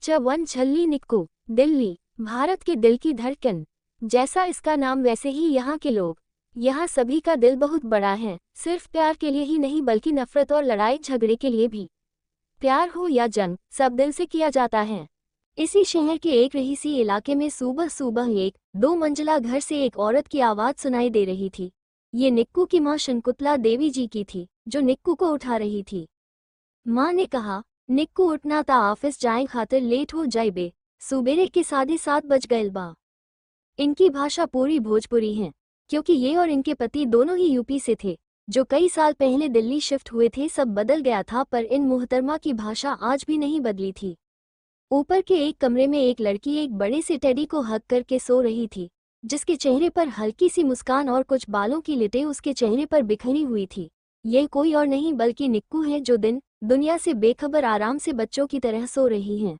One छल्ली निक्कू, दिल्ली, भारत के दिल की धड़कन। जैसा इसका नाम वैसे ही यहाँ के लोग। यहाँ सभी का दिल बहुत बड़ा है, सिर्फ प्यार के लिए ही नहीं बल्कि नफरत और लड़ाई झगड़े के लिए भी। प्यार हो या जंग, सब दिल से किया जाता है। इसी शहर के एक रईसी इलाके में सुबह सुबह एक 2 मंजिला घर से एक औरत की आवाज सुनाई दे रही थी। ये निक्कू की माँ शंकुतला देवी जी की थी, जो निक्कू को उठा रही थी। माँ ने कहा, निक्कू उठना ता ऑफिस जाए खातिर लेट हो जाए बे, सुबेरे के 7:30 बज गए बा। इनकी भाषा पूरी भोजपुरी है, क्योंकि ये और इनके पति दोनों ही यूपी से थे, जो कई साल पहले दिल्ली शिफ्ट हुए थे। सब बदल गया था, पर इन मुहतरमा की भाषा आज भी नहीं बदली थी। ऊपर के एक कमरे में एक लड़की एक बड़े से टेडी को हग करके सो रही थी, जिसके चेहरे पर हल्की सी मुस्कान और कुछ बालों की लिटें उसके चेहरे पर बिखरी हुई थी। यह कोई और नहीं बल्कि निक्कू है, जो दुनिया से बेखबर आराम से बच्चों की तरह सो रही हैं।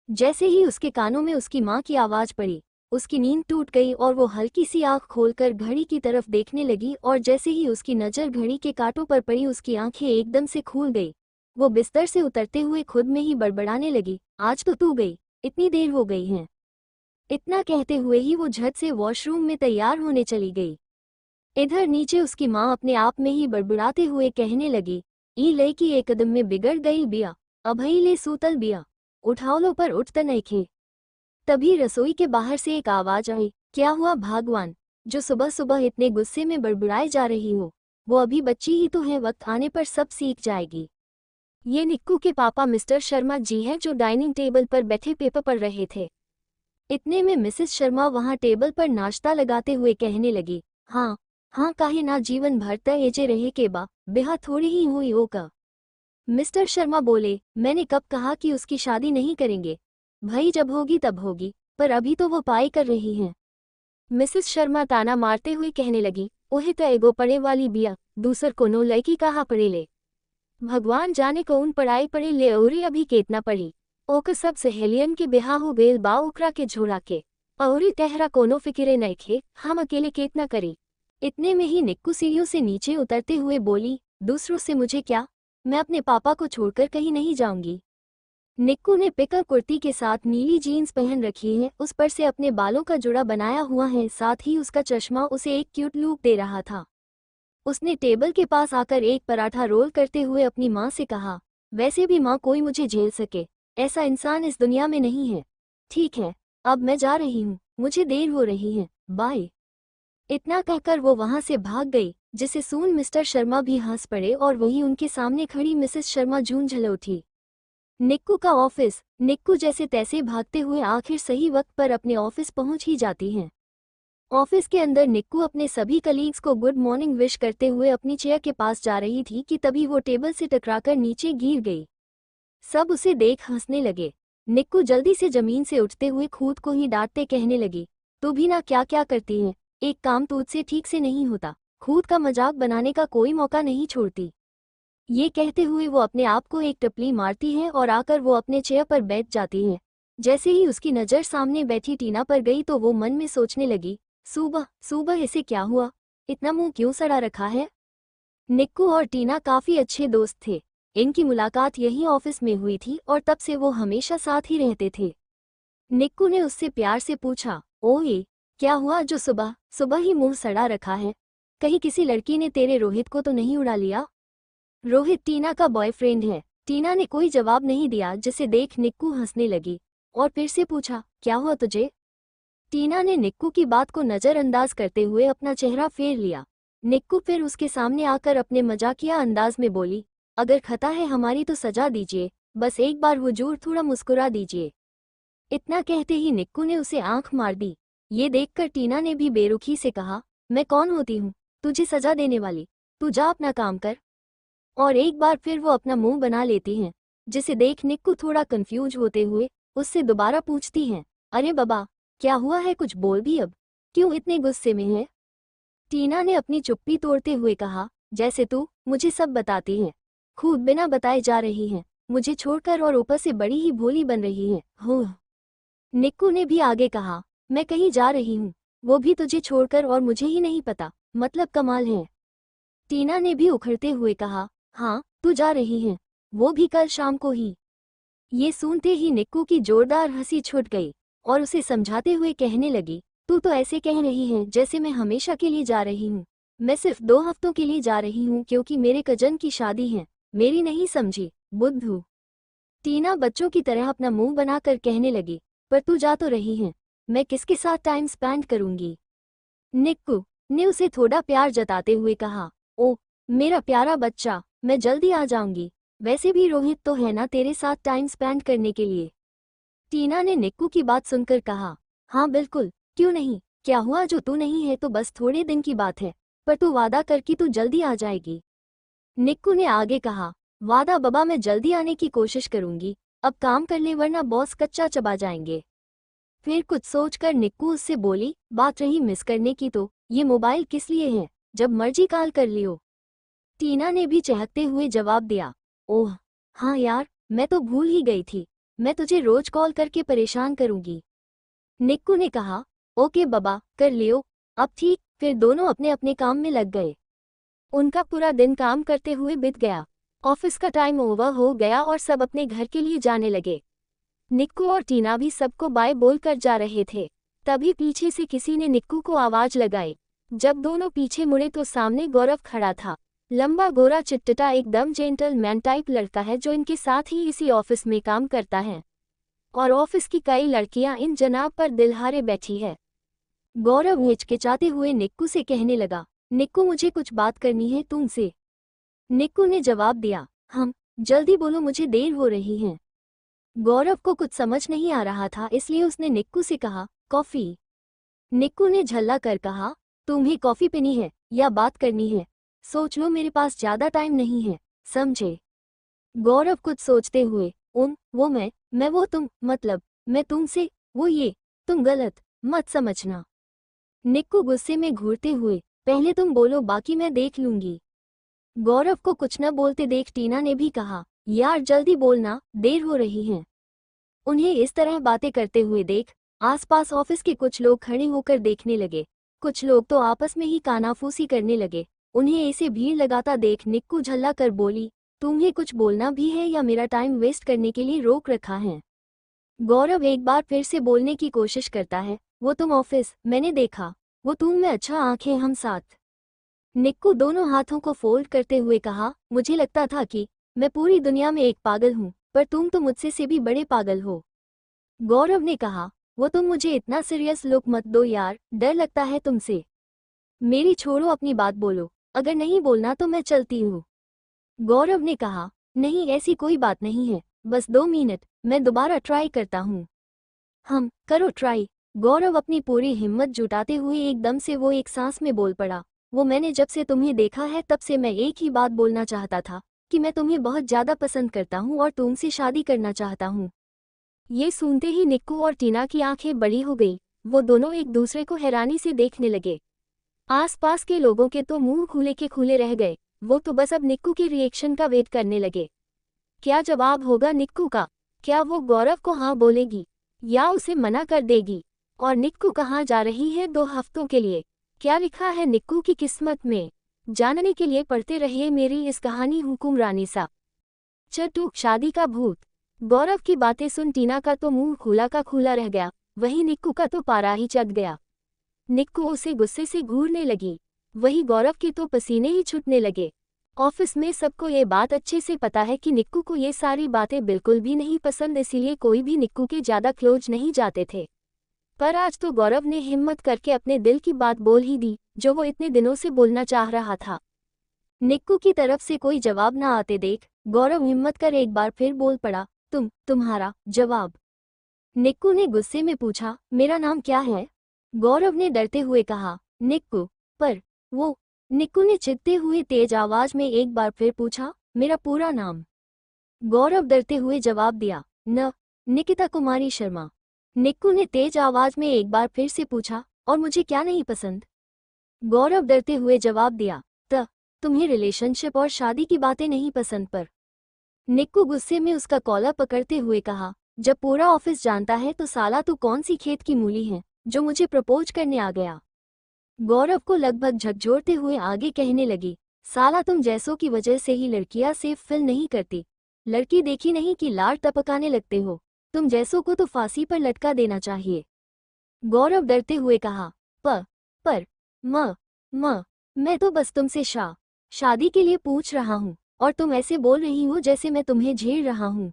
जैसे ही उसके कानों में उसकी माँ की आवाज़ पड़ी, उसकी नींद टूट गई और वो हल्की सी आंख खोलकर घड़ी की तरफ देखने लगी। और जैसे ही उसकी नज़र घड़ी के कांटों पर पड़ी, उसकी आंखें एकदम से खुल गई। वो बिस्तर से उतरते हुए खुद में ही बड़बड़ाने लगी, आज तो तू गई, इतनी देर हो गई है। इतना कहते हुए ही वो झट से वॉशरूम में तैयार होने चली गई। इधर नीचे उसकी माँ अपने आप में ही बड़बड़ाते हुए कहने लगी, ई लड़की एक कदम में बिगड़ गई बिया, अभई ले सूतल बिया, उठाओ लो पर उठता नहीं खे। तभी रसोई के बाहर से एक आवाज आई, क्या हुआ भगवान, जो सुबह सुबह इतने गुस्से में बड़बड़ाए जा रही हो? वो अभी बच्ची ही तो है, वक्त आने पर सब सीख जाएगी। ये निक्कू के पापा मिस्टर शर्मा जी हैं, जो डाइनिंग टेबल पर बैठे पेपर पढ़ रहे थे। इतने में मिसेस शर्मा वहां टेबल पर नाश्ता लगाते हुए कहने लगी, हाँ हाँ काहे ना, जीवन भर त एजे रहे के बा, बेहा थोड़ी ही हुई ओ का। मिस्टर शर्मा बोले, मैंने कब कहा कि उसकी शादी नहीं करेंगे? भाई जब होगी तब होगी, पर अभी तो वो पाई कर रही हैं। मिसेस शर्मा ताना मारते हुए कहने लगी, ओहे तो एगो पढ़े वाली बिया, दूसर कोनो लड़की कहाँ पढ़े ले। भगवान जाने कौन पढ़ाई पढ़े ले, औरी अभी केतना पढ़ी। ओक सब सहेलियन के बिहा हो गईल बा ओकरा के झोला के, औरी तेहरा कोनो फिकिरे नइखे, हम अकेले केतना करी। इतने में ही निक्कू सीढ़ियों से नीचे उतरते हुए बोली, दूसरों से मुझे क्या, मैं अपने पापा को छोड़कर कहीं नहीं जाऊंगी। निक्कू ने पिकर कुर्ती के साथ नीली जीन्स पहन रखी है, उस पर से अपने बालों का जुड़ा बनाया हुआ है, साथ ही उसका चश्मा उसे एक क्यूट लुक दे रहा था। उसने टेबल के पास आकर एक पराठा रोल करते हुए अपनी माँ से कहा, वैसे भी माँ कोई मुझे झेल सके ऐसा इंसान इस दुनिया में नहीं है। ठीक है, अब मैं जा रही हूँ, मुझे देर हो रही है, बाय। इतना कहकर वो वहां से भाग गई, जिसे सुन मिस्टर शर्मा भी हंस पड़े और वहीं उनके सामने खड़ी मिसेस शर्मा झूंझल उठी। निक्कू का ऑफिस। निक्कू जैसे तैसे भागते हुए आखिर सही वक्त पर अपने ऑफिस पहुंच ही जाती हैं। ऑफिस के अंदर निक्कू अपने सभी कलीग्स को गुड मॉर्निंग विश करते हुए अपनी चेयर के पास जा रही थी कि तभी वो टेबल से टकराकर नीचे गिर गई। सब उसे देख हंसने लगे। निक्कू जल्दी से जमीन से उठते हुए खुद को ही डांटते कहने लगी, तू भी ना क्या क्या करती है, एक काम तुझसे ठीक से नहीं होता, खुद का मजाक बनाने का कोई मौका नहीं छोड़ती। ये कहते हुए वो अपने आप को एक टपली मारती है और आकर वो अपने चेयर पर बैठ जाती है। जैसे ही उसकी नज़र सामने बैठी टीना पर गई तो वो मन में सोचने लगी, सुबह सुबह इसे क्या हुआ, इतना मुंह क्यों सड़ा रखा है। निक्कू और टीना काफ़ी अच्छे दोस्त थे। इनकी मुलाकात यही ऑफिस में हुई थी और तब से वो हमेशा साथ ही रहते थे। निक्कू ने उससे प्यार से पूछा, ओए क्या हुआ जो सुबह सुबह ही मुंह सड़ा रखा है, कहीं किसी लड़की ने तेरे रोहित को तो नहीं उड़ा लिया? रोहित टीना का बॉयफ्रेंड है। टीना ने कोई जवाब नहीं दिया, जिसे देख निक्कू हंसने लगी और फिर से पूछा, क्या हुआ तुझे? टीना ने निक्कू की बात को नज़रअंदाज करते हुए अपना चेहरा फेर लिया। निक्कू फिर उसके सामने आकर अपने मजाकिया अंदाज में बोली, अगर खता है हमारी तो सजा दीजिए, बस एक बार हुजूर थोड़ा मुस्कुरा दीजिए। इतना कहते ही निक्कू ने उसे आंख मार दी। ये देखकर टीना ने भी बेरुखी से कहा, मैं कौन होती हूँ तुझे सजा देने वाली, तू जा अपना काम कर। और एक बार फिर वो अपना मुंह बना लेती हैं, जिसे देख निक्कू थोड़ा कंफ्यूज होते हुए उससे दोबारा पूछती हैं, अरे बाबा क्या हुआ है, कुछ बोल भी अब, क्यों इतने गुस्से में है? टीना ने अपनी चुप्पी तोड़ते हुए कहा, जैसे तू मुझे सब बताती है, खुद बिना बताए जा रही है, मुझे छोड़कर, और ऊपर से बड़ी ही भोली बन रही है। हो। निक्कू ने भी आगे कहा, मैं कहीं जा रही हूँ, वो भी तुझे छोड़कर, और मुझे ही नहीं पता, मतलब कमाल है। टीना ने भी उखड़ते हुए कहा, हाँ तू जा रही है, वो भी कल शाम को ही। ये सुनते ही निक्कू की जोरदार हंसी छूट गई और उसे समझाते हुए कहने लगी, तू तो ऐसे कह रही है जैसे मैं हमेशा के लिए जा रही हूँ। मैं सिर्फ 2 हफ्तों के लिए जा रही हूँ क्योंकि मेरे कजन की शादी है, मेरी नहीं समझी, बुद्धू। टीना बच्चों की तरह अपना मुंह बनाकर कहने लगी, पर तू जा तो रही है, मैं किसके साथ टाइम स्पेंड करूंगी। निक्कू ने उसे थोड़ा प्यार जताते हुए कहा, ओ मेरा प्यारा बच्चा, मैं जल्दी आ जाऊंगी, वैसे भी रोहित तो है ना तेरे साथ टाइम स्पेंड करने के लिए। टीना ने निक्कू की बात सुनकर कहा, हाँ बिल्कुल, क्यों नहीं, क्या हुआ जो तू नहीं है तो बस थोड़े दिन की बात है, पर तू वादा कर कि तू जल्दी आ जाएगी। निक्कू ने आगे कहा, वादा बाबा, मैं जल्दी आने की कोशिश करूंगी, अब काम कर ले वरना बॉस कच्चा चबा जाएंगे। फिर कुछ सोचकर निक्कू उससे बोली, बात रही मिस करने की तो ये मोबाइल किस लिए है, जब मर्जी कॉल कर लियो। टीना ने भी चहकते हुए जवाब दिया, ओह हाँ यार, मैं तो भूल ही गई थी, मैं तुझे रोज कॉल करके परेशान करूंगी। निक्कू ने कहा, ओके बाबा, कर लियो। अब ठीक, फिर दोनों अपने अपने काम में लग गए। उनका पूरा दिन काम करते हुए बीत गया। ऑफिस का टाइम ओवर हो गया और सब अपने घर के लिए जाने लगे। निक्कू और टीना भी सबको बाय बोलकर जा रहे थे। तभी पीछे से किसी ने निक्कू को आवाज लगाई। जब दोनों पीछे मुड़े तो सामने गौरव खड़ा था। लंबा गोरा चिट्टा एकदम जेंटलमैन टाइप लड़का है जो इनके साथ ही इसी ऑफिस में काम करता है और ऑफिस की कई लड़कियां इन जनाब पर दिलहारे बैठी है। गौरव हिचकिचाते हुए निक्कू से कहने लगा, निक्कू मुझे कुछ बात करनी है तुमसे। निक्कू ने जवाब दिया, हम जल्दी बोलो, मुझे देर हो रही है। गौरव को कुछ समझ नहीं आ रहा था इसलिए उसने निक्कू से कहा, कॉफी। निक्कू ने झल्ला कर कहा, तुम्हें कॉफी पीनी है या बात करनी है, सोच लो, मेरे पास ज्यादा टाइम नहीं है, समझे। गौरव कुछ सोचते हुए, वो मैं वो तुम, मतलब मैं तुमसे, वो ये, तुम गलत मत समझना। निक्कू गुस्से में घूरते हुए, पहले तुम बोलो बाकी मैं देख लूंगी। गौरव को कुछ न बोलते देख टीना ने भी कहा, यार जल्दी बोलना, देर हो रही है। उन्हें इस तरह बातें करते हुए देख आसपास ऑफिस के कुछ लोग खड़े होकर देखने लगे। कुछ लोग तो आपस में ही कानाफूसी करने लगे। उन्हें ऐसे भीड़ लगाता देख निक्कू झल्ला कर बोली, तुम्हें कुछ बोलना भी है या मेरा टाइम वेस्ट करने के लिए रोक रखा है। गौरव एक बार फिर से बोलने की कोशिश करता है, वो तुम ऑफिस, मैंने देखा, वो तुम में अच्छा आंखें हम साथ। निक्कू दोनों हाथों को फोल्ड करते हुए कहा, मुझे लगता था कि मैं पूरी दुनिया में एक पागल हूँ, पर तुम तो मुझसे से भी बड़े पागल हो। गौरव ने कहा, वो तुम मुझे इतना सीरियस लुक मत दो यार, डर लगता है तुमसे। मेरी छोड़ो, अपनी बात बोलो, अगर नहीं बोलना तो मैं चलती हूँ। गौरव ने कहा, नहीं ऐसी कोई बात नहीं है, बस 2 मिनट, मैं दोबारा ट्राई करता हूँ। हम करो ट्राई। गौरव अपनी पूरी हिम्मत जुटाते हुए एकदम से वो एक सांस में बोल पड़ा, वो मैंने जब से तुम्हें देखा है तब से मैं एक ही बात बोलना चाहता था कि मैं तुम्हें बहुत ज़्यादा पसंद करता हूँ और तुमसे शादी करना चाहता हूँ। ये सुनते ही निक्कू और टीना की आंखें बड़ी हो गई। वो दोनों एक दूसरे को हैरानी से देखने लगे। आसपास के लोगों के तो मुंह खुले के खुले रह गए। वो तो बस अब निक्कू के रिएक्शन का वेट करने लगे। क्या जवाब होगा निक्कू का? क्या वो गौरव को हाँ बोलेगी या उसे मना कर देगी? और निक्कू कहाँ जा रही है 2 हफ्तों के लिए? क्या लिखा है निक्कू की किस्मत में? जानने के लिए पढ़ते रहिए मेरी इस कहानी हुकुमरानी सा। चटूक शादी का भूत। गौरव की बातें सुन टीना का तो मुंह खुला का खुला रह गया, वहीं निक्कू का तो पारा ही चढ़ गया। निक्कू उसे गुस्से से घूरने लगी, वही गौरव के तो पसीने ही छूटने लगे। ऑफिस में सबको ये बात अच्छे से पता है कि निक्कू को ये सारी बातें बिल्कुल भी नहीं पसंद, इसीलिए कोई भी निक्कू के ज़्यादा क्लोज नहीं जाते थे। पर आज तो गौरव ने हिम्मत करके अपने दिल की बात बोल ही दी, जो वो इतने दिनों से बोलना चाह रहा था। निक्कू की तरफ से कोई जवाब ना आते देख गौरव हिम्मत कर एक बार फिर बोल पड़ा, तुम्हारा जवाब। निक्कू ने गुस्से में पूछा, मेरा नाम क्या है? गौरव ने डरते हुए कहा, निक्कू। पर वो, निक्कू ने चिढ़ते हुए तेज आवाज में एक बार फिर पूछा, मेरा पूरा नाम? गौरव डरते हुए जवाब दिया, निकिता कुमारी शर्मा। निक्कू ने तेज आवाज में एक बार फिर से पूछा, और मुझे क्या नहीं पसंद? गौरव डरते हुए जवाब दिया, तुम्हें रिलेशनशिप और शादी की बातें नहीं पसंद। पर निक्कू गुस्से में उसका कॉलर पकड़ते हुए कहा, जब पूरा ऑफिस जानता है तो साला तू कौन सी खेत की मूली है जो मुझे प्रपोज करने आ गया? गौरव को लगभग झकझोरते हुए आगे कहने लगी, साला तुम जैसों की वजह से ही लड़कियां सेफ फील नहीं करती। लड़की देखी नहीं कि लाड़ टपकाने लगते हो, तुम जैसों को तो फांसी पर लटका देना चाहिए। गौरव डरते हुए कहा, पर मैं तो बस तुमसे शादी के लिए पूछ रहा हूँ, और तुम ऐसे बोल रही हो जैसे मैं तुम्हें झेल रहा हूँ।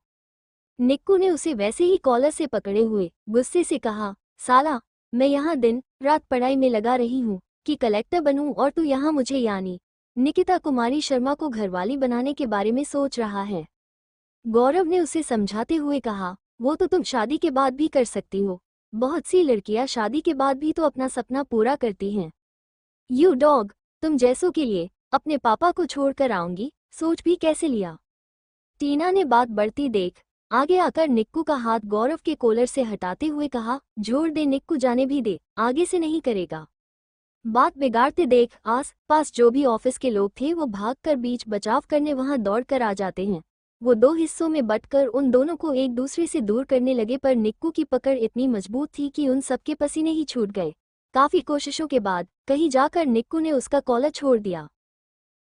निक्कू ने उसे वैसे ही कॉलर से पकड़े हुए गुस्से से कहा, साला, मैं यहाँ दिन रात पढ़ाई में लगा रही हूँ कि कलेक्टर बनूं, और तू यहाँ मुझे यानी निकिता कुमारी शर्मा को घरवाली बनाने के बारे में सोच रहा है। गौरव ने उसे समझाते हुए कहा, वो तो तुम शादी के बाद भी कर सकती हो, बहुत सी लड़कियां शादी के बाद भी तो अपना सपना पूरा करती हैं। यू डॉग, तुम जैसों के लिए अपने पापा को छोड़कर आऊंगी, सोच भी कैसे लिया। टीना ने बात बढ़ती देख आगे आकर निक्कू का हाथ गौरव के कॉलर से हटाते हुए कहा, जोर दे निक्कू, जाने भी दे, आगे से नहीं करेगा। बात बिगाड़ते देख आस पास जो भी ऑफिस के लोग थे वो भागकर बीच बचाव करने वहां दौड़कर आ जाते हैं। वो दो हिस्सों में बंटकर उन दोनों को एक दूसरे से दूर करने लगे, पर निक्कू की पकड़ इतनी मजबूत थी कि उन सबके पसीने ही छूट गए। काफी कोशिशों के बाद कहीं जाकर निक्कू ने उसका कॉलर छोड़ दिया।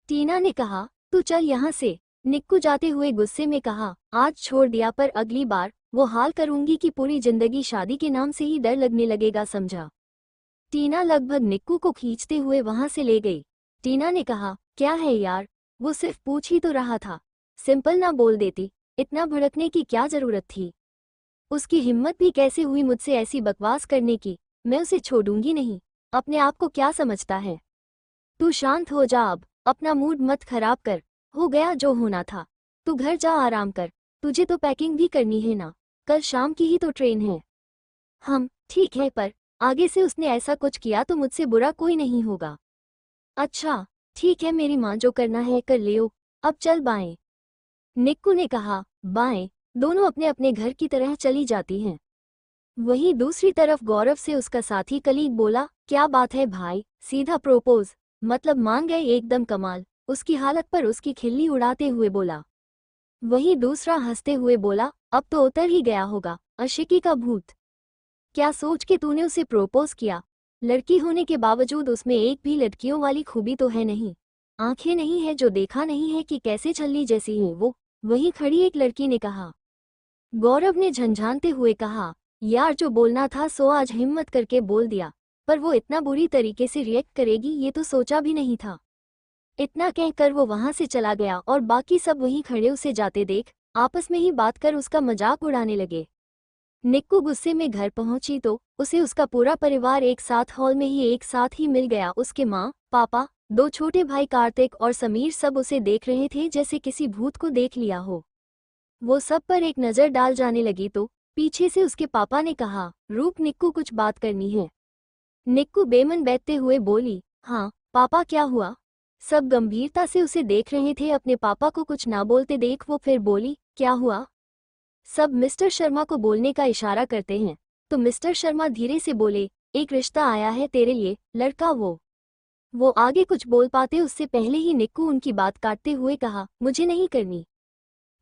टीना ने कहा, तू चल यहाँ से। निक्कू जाते हुए गुस्से में कहा, आज छोड़ दिया पर अगली बार वो हाल करूंगी कि पूरी जिंदगी शादी के नाम से ही डर लगने लगेगा, समझा। टीना लगभग निक्कू को खींचते हुए वहां से ले गई। टीना ने कहा, क्या है यार, वो सिर्फ पूछ ही तो रहा था, सिंपल ना बोल देती, इतना भड़कने की क्या जरूरत थी। उसकी हिम्मत भी कैसे हुई मुझसे ऐसी बकवास करने की, मैं उसे छोड़ूंगी नहीं। अपने आप को क्या समझता है। तू शांत हो जा, अब अपना मूड मत खराब कर, हो गया जो होना था। तू घर जा, आराम कर, तुझे तो पैकिंग भी करनी है ना, कल शाम की ही तो ट्रेन है। ठीक है, पर आगे से उसने ऐसा कुछ किया तो मुझसे बुरा कोई नहीं होगा। अच्छा ठीक है, मेरी माँ जो करना है कर लियो, अब चल बाएं। निक्कू ने कहा। बाएं। दोनों अपने अपने घर की तरह चली जाती हैं। वहीं दूसरी तरफ गौरव से उसका साथी कलीग बोला, क्या बात है भाई, सीधा प्रोपोज, मतलब मान गए, एकदम कमाल। उसकी हालत पर उसकी खिल्ली उड़ाते हुए बोला। वहीं दूसरा हंसते हुए बोला, अब तो उतर ही गया होगा आशिकी का भूत। क्या सोच के तूने उसे प्रोपोज किया। लड़की होने के बावजूद उसमें एक भी लड़कियों वाली खूबी तो है नहीं, आंखें नहीं है जो देखा नहीं है कि कैसे छल्ली जैसी है वो। वहीं खड़ी एक लड़की ने कहा। गौरव ने झंझानते हुए कहा, यार जो बोलना था सो आज हिम्मत करके बोल दिया, पर वो इतना बुरी तरीके से रिएक्ट करेगी ये तो सोचा भी नहीं था। इतना कहकर वो वहां से चला गया और बाकी सब वहीं खड़े उसे जाते देख आपस में ही बात कर उसका मजाक उड़ाने लगे। निक्कू गुस्से में घर पहुंची तो उसे उसका पूरा परिवार एक साथ हॉल में ही एक साथ ही मिल गया। उसके माँ, पापा, दो छोटे भाई कार्तिक और समीर सब उसे देख रहे थे जैसे किसी भूत को देख लिया हो। वो सब पर एक नज़र डाल जाने लगी तो पीछे से उसके पापा ने कहा, रूप, निक्कू कुछ बात करनी है। निक्कू बेमन बैठते हुए बोली, हाँ पापा, क्या हुआ। सब गंभीरता से उसे देख रहे थे। अपने पापा को कुछ ना बोलते देख वो फिर बोली, क्या हुआ। सब मिस्टर शर्मा को बोलने का इशारा करते हैं तो मिस्टर शर्मा धीरे से बोले, एक रिश्ता आया है तेरे लिए, लड़का। वो आगे कुछ बोल पाते उससे पहले ही निक्कू उनकी बात काटते हुए कहा, मुझे नहीं करनी।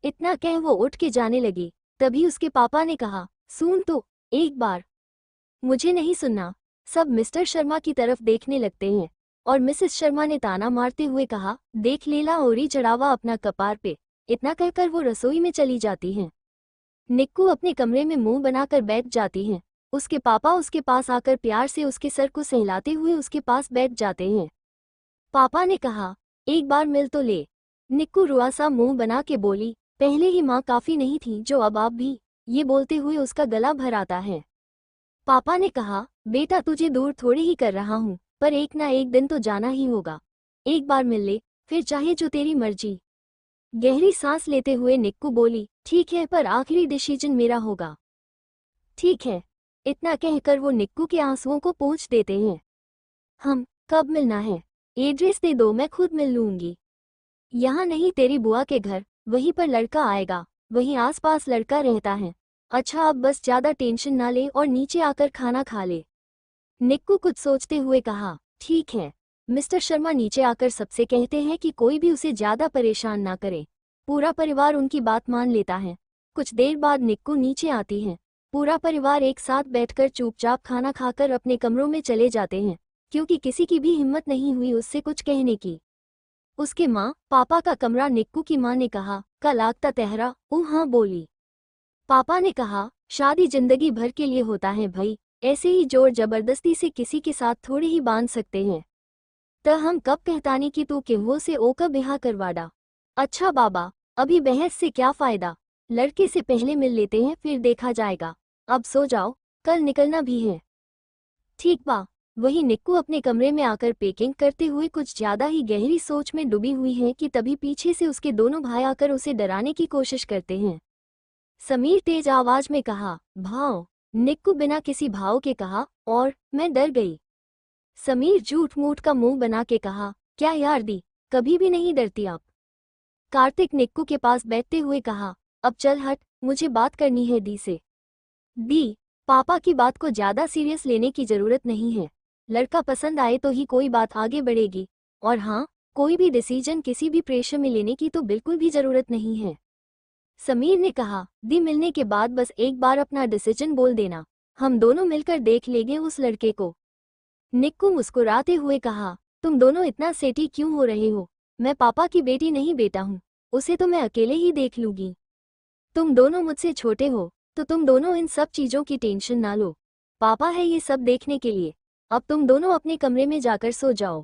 इतना कह वो उठ के जाने लगी। तभी उसके पापा ने कहा, सुन तो एक बार। मुझे नहीं सुनना। सब मिस्टर शर्मा की तरफ देखने लगते हैं और मिसेस शर्मा ने ताना मारते हुए कहा, देख लेला ओरी चढ़ावा अपना कपार पे। इतना कहकर वो रसोई में चली जाती हैं। निक्कू अपने कमरे में मुंह बनाकर बैठ जाती हैं। उसके पापा उसके पास आकर प्यार से उसके सर को सहलाते हुए उसके पास बैठ जाते हैं। पापा ने कहा, एक बार मिल तो ले। निक्कू रुआ सा मुंह बना के बोली, पहले ही माँ काफी नहीं थी जो अब आप भी। ये बोलते हुए उसका गला भर आता है। पापा ने कहा, बेटा तुझे दूर थोड़ी ही कर रहा हूँ, पर एक ना एक दिन तो जाना ही होगा। एक बार मिल ले, फिर चाहे जो तेरी मर्जी। गहरी सांस लेते हुए निक्कू बोली, ठीक है, पर आखिरी डिसीजन मेरा होगा। ठीक है। इतना कहकर वो निक्कू के आंसुओं को पोंछ देते हैं। कब मिलना है। एड्रेस दे दो, मैं खुद मिल लूंगी। यहाँ नहीं, तेरी बुआ के घर, वहीं पर लड़का आएगा, वहीं आसपास लड़का रहता है। अच्छा अब बस ज्यादा टेंशन ना ले और नीचे आकर खाना खा ले। निक्कू कुछ सोचते हुए कहा, ठीक है। मिस्टर शर्मा नीचे आकर सबसे कहते हैं कि कोई भी उसे ज्यादा परेशान ना करे। पूरा परिवार उनकी बात मान लेता है। कुछ देर बाद निक्कू नीचे आती है। पूरा परिवार एक साथ बैठकर चुपचाप खाना खाकर अपने कमरों में चले जाते हैं, क्योंकि किसी की भी हिम्मत नहीं हुई उससे कुछ कहने की। उसके माँ पापा का कमरा। निक्कू की माँ ने कहा, का लागता तेहरा? हाँ बोली। पापा ने कहा, शादी जिंदगी भर के लिए होता है भाई, ऐसे ही जोर जबरदस्ती से किसी के साथ थोड़े ही बांध सकते हैं। त हम कब कहतानी कि तू केहू से ओका बिहा करवाड़ा। अच्छा बाबा, अभी बहस से क्या फायदा, लड़के से पहले मिल लेते हैं फिर देखा जाएगा। अब सो जाओ, कल निकलना भी है। ठीक बा। वही निक्कू अपने कमरे में आकर पैकिंग करते हुए कुछ ज्यादा ही गहरी सोच में डूबी हुई है कि तभी पीछे से उसके दोनों भाई आकर उसे डराने की कोशिश करते हैं। समीर तेज आवाज में कहा, भाव। निक्कू बिना किसी भाव के कहा, और मैं डर गई। समीर झूठ मूठ का मुंह बना के कहा, क्या यार दी, कभी भी नहीं डरती आप। कार्तिक निक्कू के पास बैठते हुए कहा, अब चल हट, मुझे बात करनी है दी से। दी, पापा की बात को ज्यादा सीरियस लेने की जरूरत नहीं है। लड़का पसंद आए तो ही कोई बात आगे बढ़ेगी। और हाँ, कोई भी डिसीजन किसी भी प्रेशर में लेने की तो बिल्कुल भी जरूरत नहीं है। समीर ने कहा, दी मिलने के बाद बस एक बार अपना डिसीजन बोल देना, हम दोनों मिलकर देख लेंगे उस लड़के को। निक्कू मुस्कुराते हुए कहा, तुम दोनों इतना सेठी क्यों हो रहे हो? मैं पापा की बेटी नहीं बेटा हूँ, उसे तो मैं अकेले ही देख लूंगी। तुम दोनों मुझसे छोटे हो, तो तुम दोनों इन सब चीजों की टेंशन ना लो। पापा है ये सब देखने के लिए। अब तुम दोनों अपने कमरे में जाकर सो जाओ।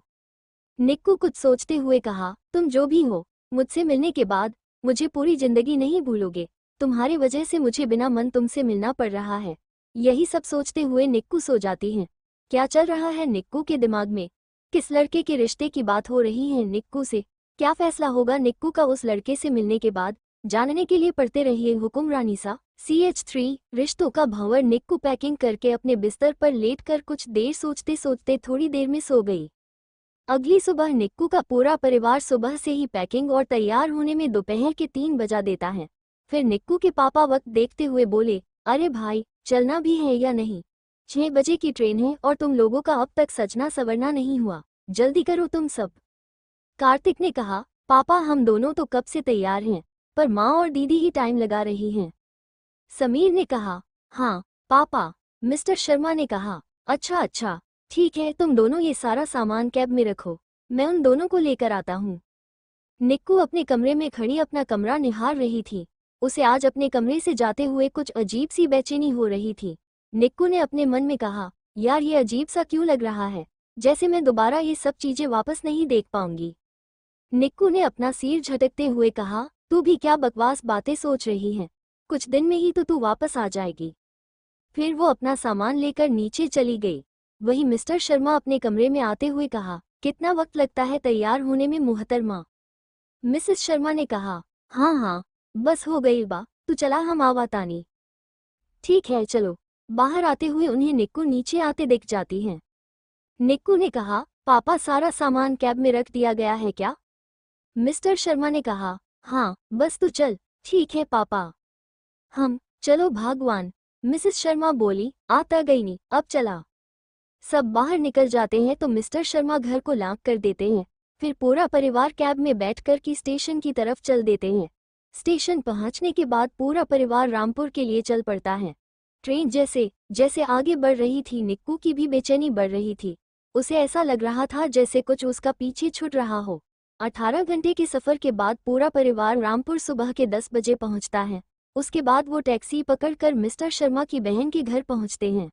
निक्कू कुछ सोचते हुए कहा, तुम जो भी हो, मुझसे मिलने के बाद मुझे पूरी जिंदगी नहीं भूलोगे। तुम्हारी वजह से मुझे बिना मन तुमसे मिलना पड़ रहा है। यही सब सोचते हुए निक्कू सो जाती हैं। क्या चल रहा है निक्कू के दिमाग में? किस लड़के के रिश्ते की बात हो रही है निक्कू से? क्या फैसला होगा निक्कू का उस लड़के से मिलने के बाद? जानने के लिए पढ़ते रहिए हुक्मरानी सा। CH3 रिश्तों का भंवर। निक्कू पैकिंग करके अपने बिस्तर पर लेटकर कुछ देर सोचते सोचते थोड़ी देर में सो गई। अगली सुबह निक्कू का पूरा परिवार सुबह से ही पैकिंग और तैयार होने में दोपहर के 3 बजा देता है। फिर निक्कू के पापा वक्त देखते हुए बोले, अरे भाई, चलना भी है या नहीं? 6 बजे की ट्रेन है और तुम लोगों का अब तक सजना सवरना नहीं हुआ, जल्दी करो तुम सब। कार्तिक ने कहा, पापा हम दोनों तो कब से तैयार हैं, पर माँ और दीदी ही टाइम लगा रही हैं। समीर ने कहा, हाँ पापा। मिस्टर शर्मा ने कहा, अच्छा अच्छा, ठीक है, तुम दोनों ये सारा सामान कैब में रखो, मैं उन दोनों को लेकर आता हूँ। निक्कू अपने कमरे में खड़ी अपना कमरा निहार रही थी। उसे आज अपने कमरे से जाते हुए कुछ अजीब सी बेचैनी हो रही थी। निक्कू ने अपने मन में कहा, यार ये अजीब सा क्यों लग रहा है, जैसे मैं दोबारा ये सब चीजें वापस नहीं देख पाऊंगी। निक्कू ने अपना सिर झटकते हुए कहा, तू भी क्या बकवास बातें सोच रही है, कुछ दिन में ही तो तू वापस आ जाएगी। फिर वो अपना सामान लेकर नीचे चली गई। वही मिस्टर शर्मा अपने कमरे में आते हुए कहा, कितना वक्त लगता है तैयार होने में मोहतरमा? मिसेस शर्मा ने कहा, हाँ हाँ, बस हो गई बा, तू चला हम आवा तानी। ठीक है चलो। बाहर आते हुए उन्हें निक्कू नीचे आते दिख जाती हैं। निक्कू ने कहा, पापा सारा सामान कैब में रख दिया गया है क्या? मिस्टर शर्मा ने कहा, हाँ बस तू चल। ठीक है पापा। हम चलो भगवान। मिसेस शर्मा बोली, आता गई नहीं, अब चला। सब बाहर निकल जाते हैं तो मिस्टर शर्मा घर को लॉक कर देते हैं। फिर पूरा परिवार कैब में बैठकर की स्टेशन की तरफ चल देते हैं। स्टेशन पहुंचने के बाद पूरा परिवार रामपुर के लिए चल पड़ता है। ट्रेन जैसे जैसे आगे बढ़ रही थी निक्कू की भी बेचैनी बढ़ रही थी। उसे ऐसा लग रहा था जैसे कुछ उसका पीछे छूट रहा हो। 18 घंटे के सफर के बाद पूरा परिवार रामपुर सुबह के 10 बजे पहुंचता है। उसके बाद वो टैक्सी पकड़कर मिस्टर शर्मा की बहन के घर पहुंचते हैं।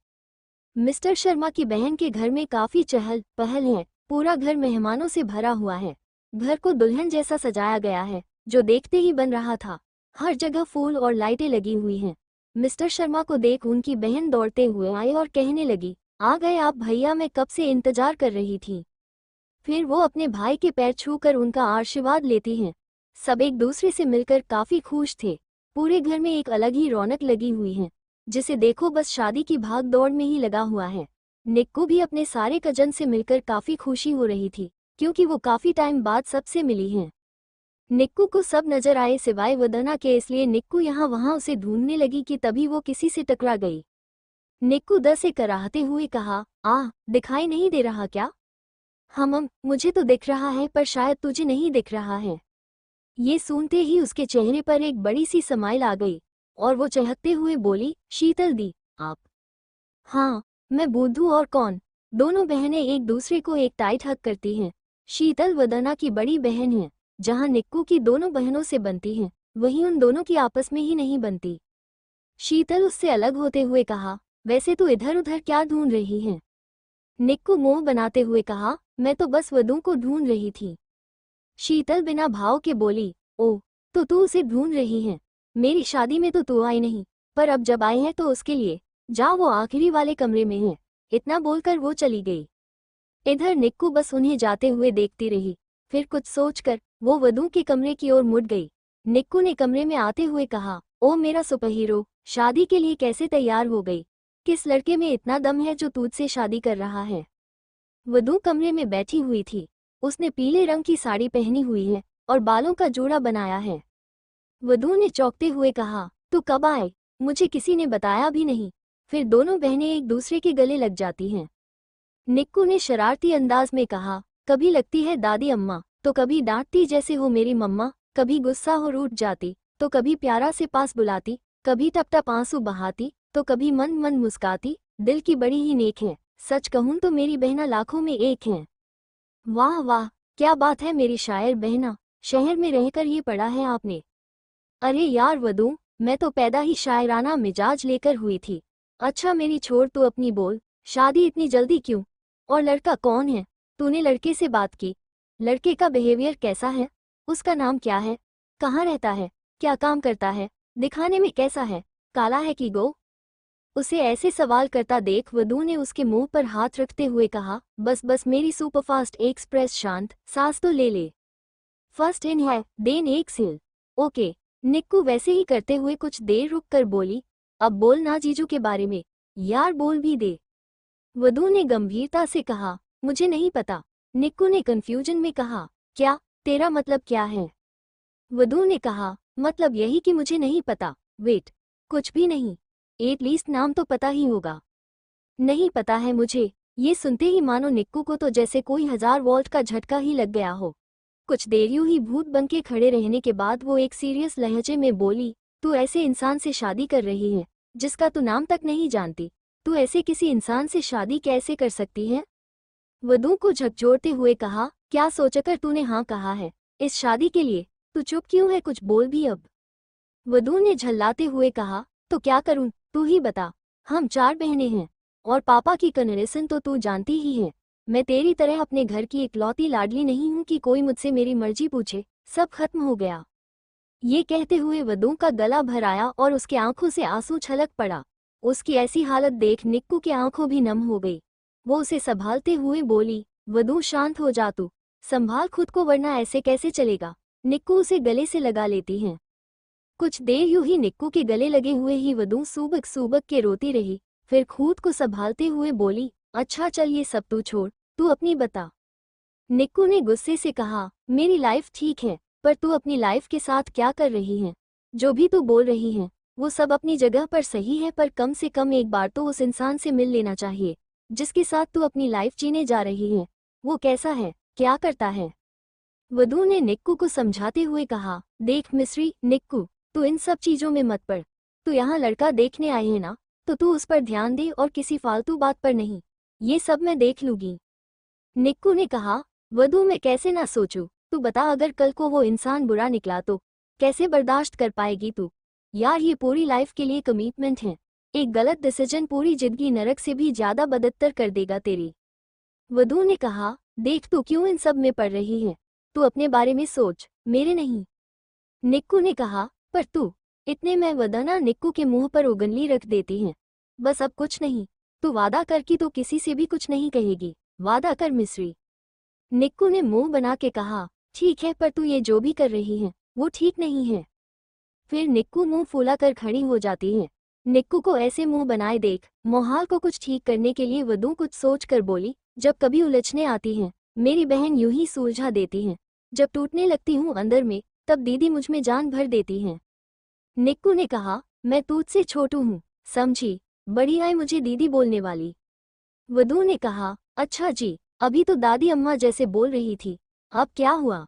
मिस्टर शर्मा की बहन के घर में काफी चहल पहल है। पूरा घर मेहमानों से भरा हुआ है। घर को दुल्हन जैसा सजाया गया है, जो देखते ही बन रहा था। हर जगह फूल और लाइटें लगी हुई हैं। मिस्टर शर्मा को देख उनकी बहन दौड़ते हुए आई और कहने लगी, आ गए आप भैया, मैं कब से इंतजार कर रही थी। फिर वो अपने भाई के पैर छूकर उनका आशीर्वाद लेती हैं। सब एक दूसरे से मिलकर काफी खुश थे। पूरे घर में एक अलग ही रौनक लगी हुई है, जिसे देखो बस शादी की भाग दौड़ में ही लगा हुआ है। निक्कू भी अपने सारे कजन से मिलकर काफी खुशी हो रही थी, क्योंकि वो काफी टाइम बाद सबसे मिली हैं। निक्कू को सब नजर आए सिवाय वदना के, इसलिए निक्कू यहाँ वहाँ उसे ढूंढने लगी कि तभी वो किसी से टकरा गई। निक्कू द से कराहते हुए कहा, दिखाई नहीं दे रहा क्या? मुझे तो दिख रहा है, पर शायद तुझे नहीं दिख रहा है। ये सुनते ही उसके चेहरे पर एक बड़ी सी स्माइल आ गई और वो चहकते हुए बोली, शीतल दी, आप? हाँ, मैं बुद्धू और कौन। दोनों बहनें एक दूसरे को एक टाइट हग करती हैं। शीतल वदना की बड़ी बहन है। जहाँ निक्कू की दोनों बहनों से बनती हैं, वहीं उन दोनों की आपस में ही नहीं बनती। शीतल उससे अलग होते हुए कहा, वैसे तू इधर उधर क्या ढूंढ रही है? निक्कू मुंह बनाते हुए कहा, मैं तो बस वधू को ढूंढ रही थी। शीतल बिना भाव के बोली, ओ, तो तू उसे ढूंढ रही है? मेरी शादी में तो तू आई नहीं, पर अब जब आई है तो उसके लिए जा, वो आखिरी वाले कमरे में है। इतना बोलकर वो चली गई। इधर निक्कू बस उन्हें जाते हुए देखती रही। फिर कुछ सोचकर वो वधू के कमरे की ओर मुड़ गई। निक्कू ने कमरे में आते हुए कहा, ओ मेरा सुपरहीरो, शादी के लिए कैसे तैयार हो गई? किस लड़के में इतना दम है जो तुझसे शादी कर रहा है? वधू कमरे में बैठी हुई थी। उसने पीले रंग की साड़ी पहनी हुई है और बालों का जोड़ा बनाया है। वधू ने चौंकते हुए कहा, तू कब आए? मुझे किसी ने बताया भी नहीं। फिर दोनों बहनें एक दूसरे के गले लग जाती हैं। निक्कू ने शरारती अंदाज में कहा, कभी लगती है दादी अम्मा, तो कभी डांटती जैसे हो मेरी मम्मा, कभी गुस्सा हो रूठ जाती, तो कभी प्यारा से पास बुलाती, कभी टप टप आंसू बहाती, तो कभी मन मन मुस्काती। दिल की बड़ी ही नेक है। सच कहूँ तो मेरी बहना लाखों में एक है। वाह वाह, क्या बात है मेरी शायर बहना, शहर में रहकर ये पढ़ा है आपने? अरे यार वधू, मैं तो पैदा ही शायराना मिजाज लेकर हुई थी। अच्छा मेरी छोड़, तू अपनी बोल, शादी इतनी जल्दी क्यों? और लड़का कौन है? तूने लड़के से बात की? लड़के का बिहेवियर कैसा है? उसका नाम क्या है? कहाँ रहता है? क्या काम करता है? दिखाने में कैसा है? काला है कि गो? उसे ऐसे सवाल करता देख वधू ने उसके मुंह पर हाथ रखते हुए कहा, बस बस मेरी सुपरफास्ट एक्सप्रेस शांत, सांस तो ले ले। फर्स्ट इन है, देन एक्सहेल। ओके। निक्कू वैसे ही करते हुए कुछ देर रुक कर बोली, अब बोल ना जीजू के बारे में, यार बोल भी दे। वधू ने गंभीरता से कहा, मुझे नहीं पता। निक्कू ने कंफ्यूजन में कहा, क्या? तेरा मतलब क्या है? वधू ने कहा, मतलब यही कि मुझे नहीं पता। वेट, कुछ भी नहीं? एटलीस्ट नाम तो पता ही होगा। नहीं पता है मुझे। ये सुनते ही मानो निक्कू को तो जैसे कोई 1000 वोल्ट का झटका ही लग गया हो। कुछ देर यूं ही भूत बन के खड़े रहने के बाद वो एक सीरियस लहजे में बोली, तू ऐसे इंसान से शादी कर रही है जिसका तू नाम तक नहीं जानती? तू ऐसे किसी इंसान से शादी कैसे कर सकती है? वधू को झकझोरते हुए कहा, क्या सोचकर तूने हाँ कहा है इस शादी के लिए? तू चुप क्यों है, कुछ बोल भी अब। वधू ने झल्लाते हुए कहा, तो क्या करूं, तू ही बता। हम 4 बहनें हैं और पापा की कंडीशन तो तू जानती ही है। मैं तेरी तरह अपने घर की इकलौती लाडली नहीं हूं कि कोई मुझसे मेरी मर्जी पूछे। सब खत्म हो गया। ये कहते हुए वधू का गला भर आया और उसके आंखों से आंसू छलक पड़ा। उसकी ऐसी हालत देख निक्कू की आंखों भी नम हो गई। वो उसे संभालते हुए बोली, वधू शांत हो जा तू, संभाल खुद को वरना ऐसे कैसे चलेगा। निक्कू उसे गले से लगा लेती हैं। कुछ देर यूं ही निक्कू के गले लगे हुए ही वधू सूबक सूबक के रोती रही। फिर खुद को संभालते हुए बोली, अच्छा चल ये सब तू छोड़, तू अपनी बता। निक्कू ने गुस्से से कहा, मेरी लाइफ ठीक है, पर तू अपनी लाइफ के साथ क्या कर रही है? जो भी तू बोल रही है वो सब अपनी जगह पर सही है, पर कम से कम एक बार तो उस इंसान से मिल लेना चाहिए जिसके साथ तू अपनी लाइफ जीने जा रही है। वो कैसा है, क्या करता है? वधू ने निक्कू को समझाते हुए कहा, देख मिस्री निक्कू, तू इन सब चीजों में मत पड़। तू यहाँ लड़का देखने आई है ना, तो तू उस पर ध्यान दे और किसी फालतू बात पर नहीं। ये सब मैं देख लूंगी। निक्कू ने कहा, वधू मैं कैसे ना सोचूं? तू बता, अगर कल को वो इंसान बुरा निकला तो कैसे बर्दाश्त कर पाएगी तू? यार ये पूरी लाइफ के लिए कमिटमेंट है। एक गलत डिसीजन पूरी जिंदगी नरक से भी ज्यादा बदतर कर देगा तेरी। वधू ने कहा, देख तू क्यों इन सब में पड़ रही है? तू अपने बारे में सोच, मेरे नहीं। निक्कू ने कहा, पर तू। इतने में वदना निक्कू के मुंह पर उंगली रख देती हैं। बस अब कुछ नहीं। तू वादा कर कि तू किसी से भी कुछ नहीं कहेगी। वादा कर मिस्री। निक्कू ने मुंह बना के कहा, ठीक है, पर तू ये जो भी कर रही है वो ठीक नहीं है। फिर निक्कू मुंह फूला कर खड़ी हो जाती है। निक्कू को ऐसे मुंह बनाए देख मोहाल को कुछ ठीक करने के लिए वधू कुछ सोच कर बोली, जब कभी उलझने आती हैं मेरी बहन यूं ही सुलझा देती हैं। जब टूटने लगती हूँ अंदर में तब दीदी मुझ में जान भर देती हैं। निक्कू ने कहा, मैं तुझसे छोटू हूँ, समझी? बड़ी आई मुझे दीदी बोलने वाली। वधू ने कहा, अच्छा जी, अभी तो दादी अम्मा जैसे बोल रही थी, अब क्या हुआ?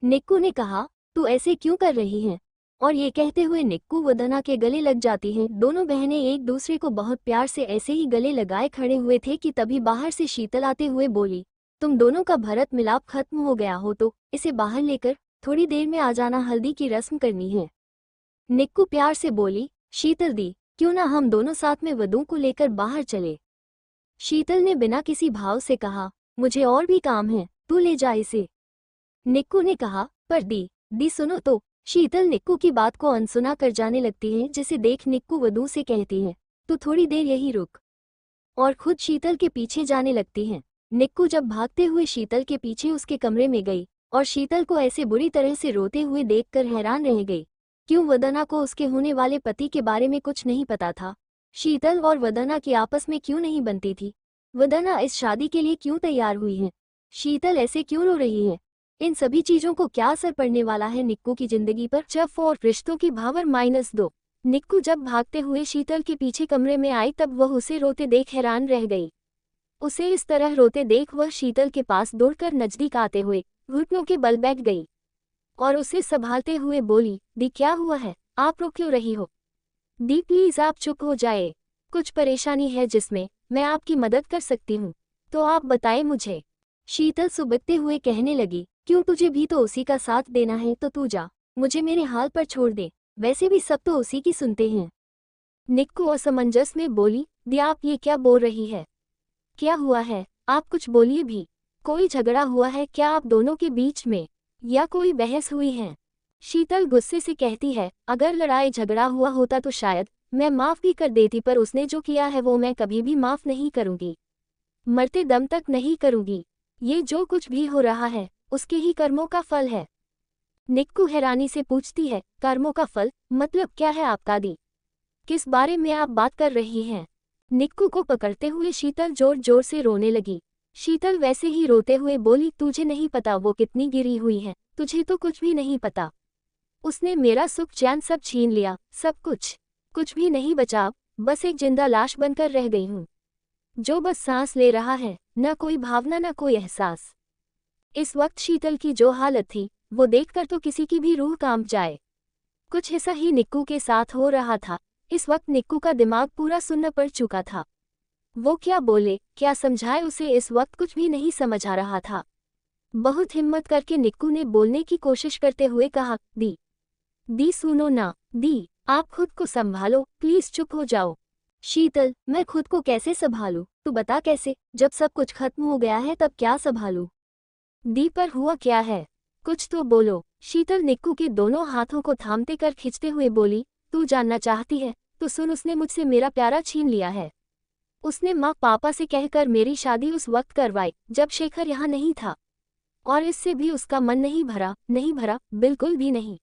निक्कू ने कहा, तू ऐसे क्यों कर रही है? और ये कहते हुए निक्कू वदना के गले लग जाती हैं। दोनों बहनें एक दूसरे को बहुत प्यार से ऐसे ही गले लगाए खड़े हुए थे कि तभी बाहर से शीतल आते हुए बोली, तुम दोनों का भरत मिलाप खत्म हो गया हो तो इसे बाहर लेकर थोड़ी देर में आ जाना, हल्दी की रस्म करनी है। निक्कू प्यार से बोली, शीतल दी, क्यों ना हम दोनों साथ में वधू को लेकर बाहर चले। शीतल ने बिना किसी भाव से कहा, मुझे और भी काम है, तू ले जा इसे। निक्कू ने कहा, पर दी सुनो तो। शीतल निक्कू की बात को अनसुना कर जाने लगती है, जिसे देख निक्कू वधू से कहती है, तू थोड़ी देर यही रुक, और खुद शीतल के पीछे जाने लगती है। निक्कू जब भागते हुए शीतल के पीछे उसके कमरे में गई और शीतल को ऐसे बुरी तरह से रोते हुए देखकर हैरान रह गई। क्यों वदना को उसके होने वाले पति के बारे में कुछ नहीं पता था? शीतल और वदना की आपस में क्यों नहीं बनती थी? वदना इस शादी के लिए क्यों तैयार हुई है? शीतल ऐसे क्यों रो रही है? इन सभी चीजों को क्या असर पड़ने वाला है निक्कू की जिंदगी पर? जब और रिश्तों की भावर -2। निक्कू जब भागते हुए शीतल के पीछे कमरे में आई तब वह उसे रोते देख हैरान रह गई। उसे इस तरह रोते देख वह शीतल के पास दौड़कर नजदीक आते हुए घुटनों के बल बैठ गई और उसे संभालते हुए बोली, दी क्या हुआ है, आप रो क्यों रही हो? दी प्लीज आप चुप हो जाए, कुछ परेशानी है जिसमें मैं आपकी मदद कर सकती हूँ तो आप बताएं मुझे। शीतल सुबकते हुए कहने लगी, क्यों तुझे भी तो उसी का साथ देना है तो तू जा, मुझे मेरे हाल पर छोड़ दे, वैसे भी सब तो उसी की सुनते हैं। निक्कू असमंजस में बोली, दी आप ये क्या बोल रही है? क्या हुआ है, आप कुछ बोलिए भी। कोई झगड़ा हुआ है क्या आप दोनों के बीच में, या कोई बहस हुई है? शीतल गुस्से से कहती है, अगर लड़ाई झगड़ा हुआ होता तो शायद मैं माफ भी कर देती, पर उसने जो किया है वो मैं कभी भी माफ नहीं करूंगी, मरते दम तक नहीं करूंगी। ये जो कुछ भी हो रहा है उसके ही कर्मों का फल है। निक्कू हैरानी से पूछती है, कर्मों का फल मतलब क्या है आपका दी? किस बारे में आप बात कर रही हैं? निक्कू को पकड़ते हुए शीतल जोर जोर से रोने लगी। शीतल वैसे ही रोते हुए बोली, तुझे नहीं पता वो कितनी गिरी हुई है, तुझे तो कुछ भी नहीं पता। उसने मेरा सुख चैन सब छीन लिया, सब कुछ भी नहीं बचा, बस एक जिंदा लाश बनकर रह गई हूँ, जो बस सांस ले रहा है, न कोई भावना न कोई एहसास। इस वक्त शीतल की जो हालत थी वो देखकर तो किसी की भी रूह कांप जाए। कुछ ऐसा ही निक्कू के साथ हो रहा था। इस वक्त निक्कू का दिमाग पूरा सुन्न पड़ चुका था। वो क्या बोले क्या समझाए उसे इस वक्त कुछ भी नहीं समझ आ रहा था। बहुत हिम्मत करके निक्कू ने बोलने की कोशिश करते हुए कहा, दी सुनो ना, दी आप खुद को संभालो, प्लीज चुप हो जाओ। शीतल, मैं खुद को कैसे संभालूं, तू बता कैसे? जब सब कुछ खत्म हो गया है तब क्या संभालूं? दी पर हुआ क्या है, कुछ तो बोलो। शीतल निक्कू के दोनों हाथों को थामते कर खींचते हुए बोली, तू जानना चाहती है तो सुन, उसने मुझसे मेरा प्यारा छीन लिया है। उसने माँ पापा से कहकर मेरी शादी उस वक्त करवाई जब शेखर यहाँ नहीं था, और इससे भी उसका मन नहीं भरा, बिल्कुल भी नहीं।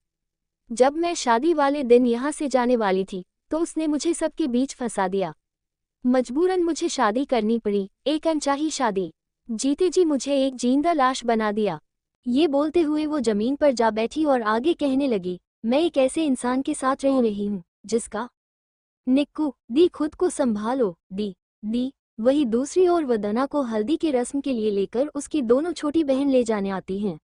जब मैं शादी वाले दिन यहाँ से जाने वाली थी तो उसने मुझे सबके बीच फंसा दिया। मजबूरन मुझे शादी करनी पड़ी, एक अनचाही शादी। जीते जी मुझे एक जिंदा लाश बना दिया। ये बोलते हुए वो जमीन पर जा बैठी और आगे कहने लगी, मैं एक ऐसे इंसान के साथ रह रही हूँ जिसका। निक्कू, दी खुद को संभालो। दी वही दूसरी ओर वदना को हल्दी की रस्म के लिए लेकर उसकी दोनों छोटी बहन ले जाने आती हैं।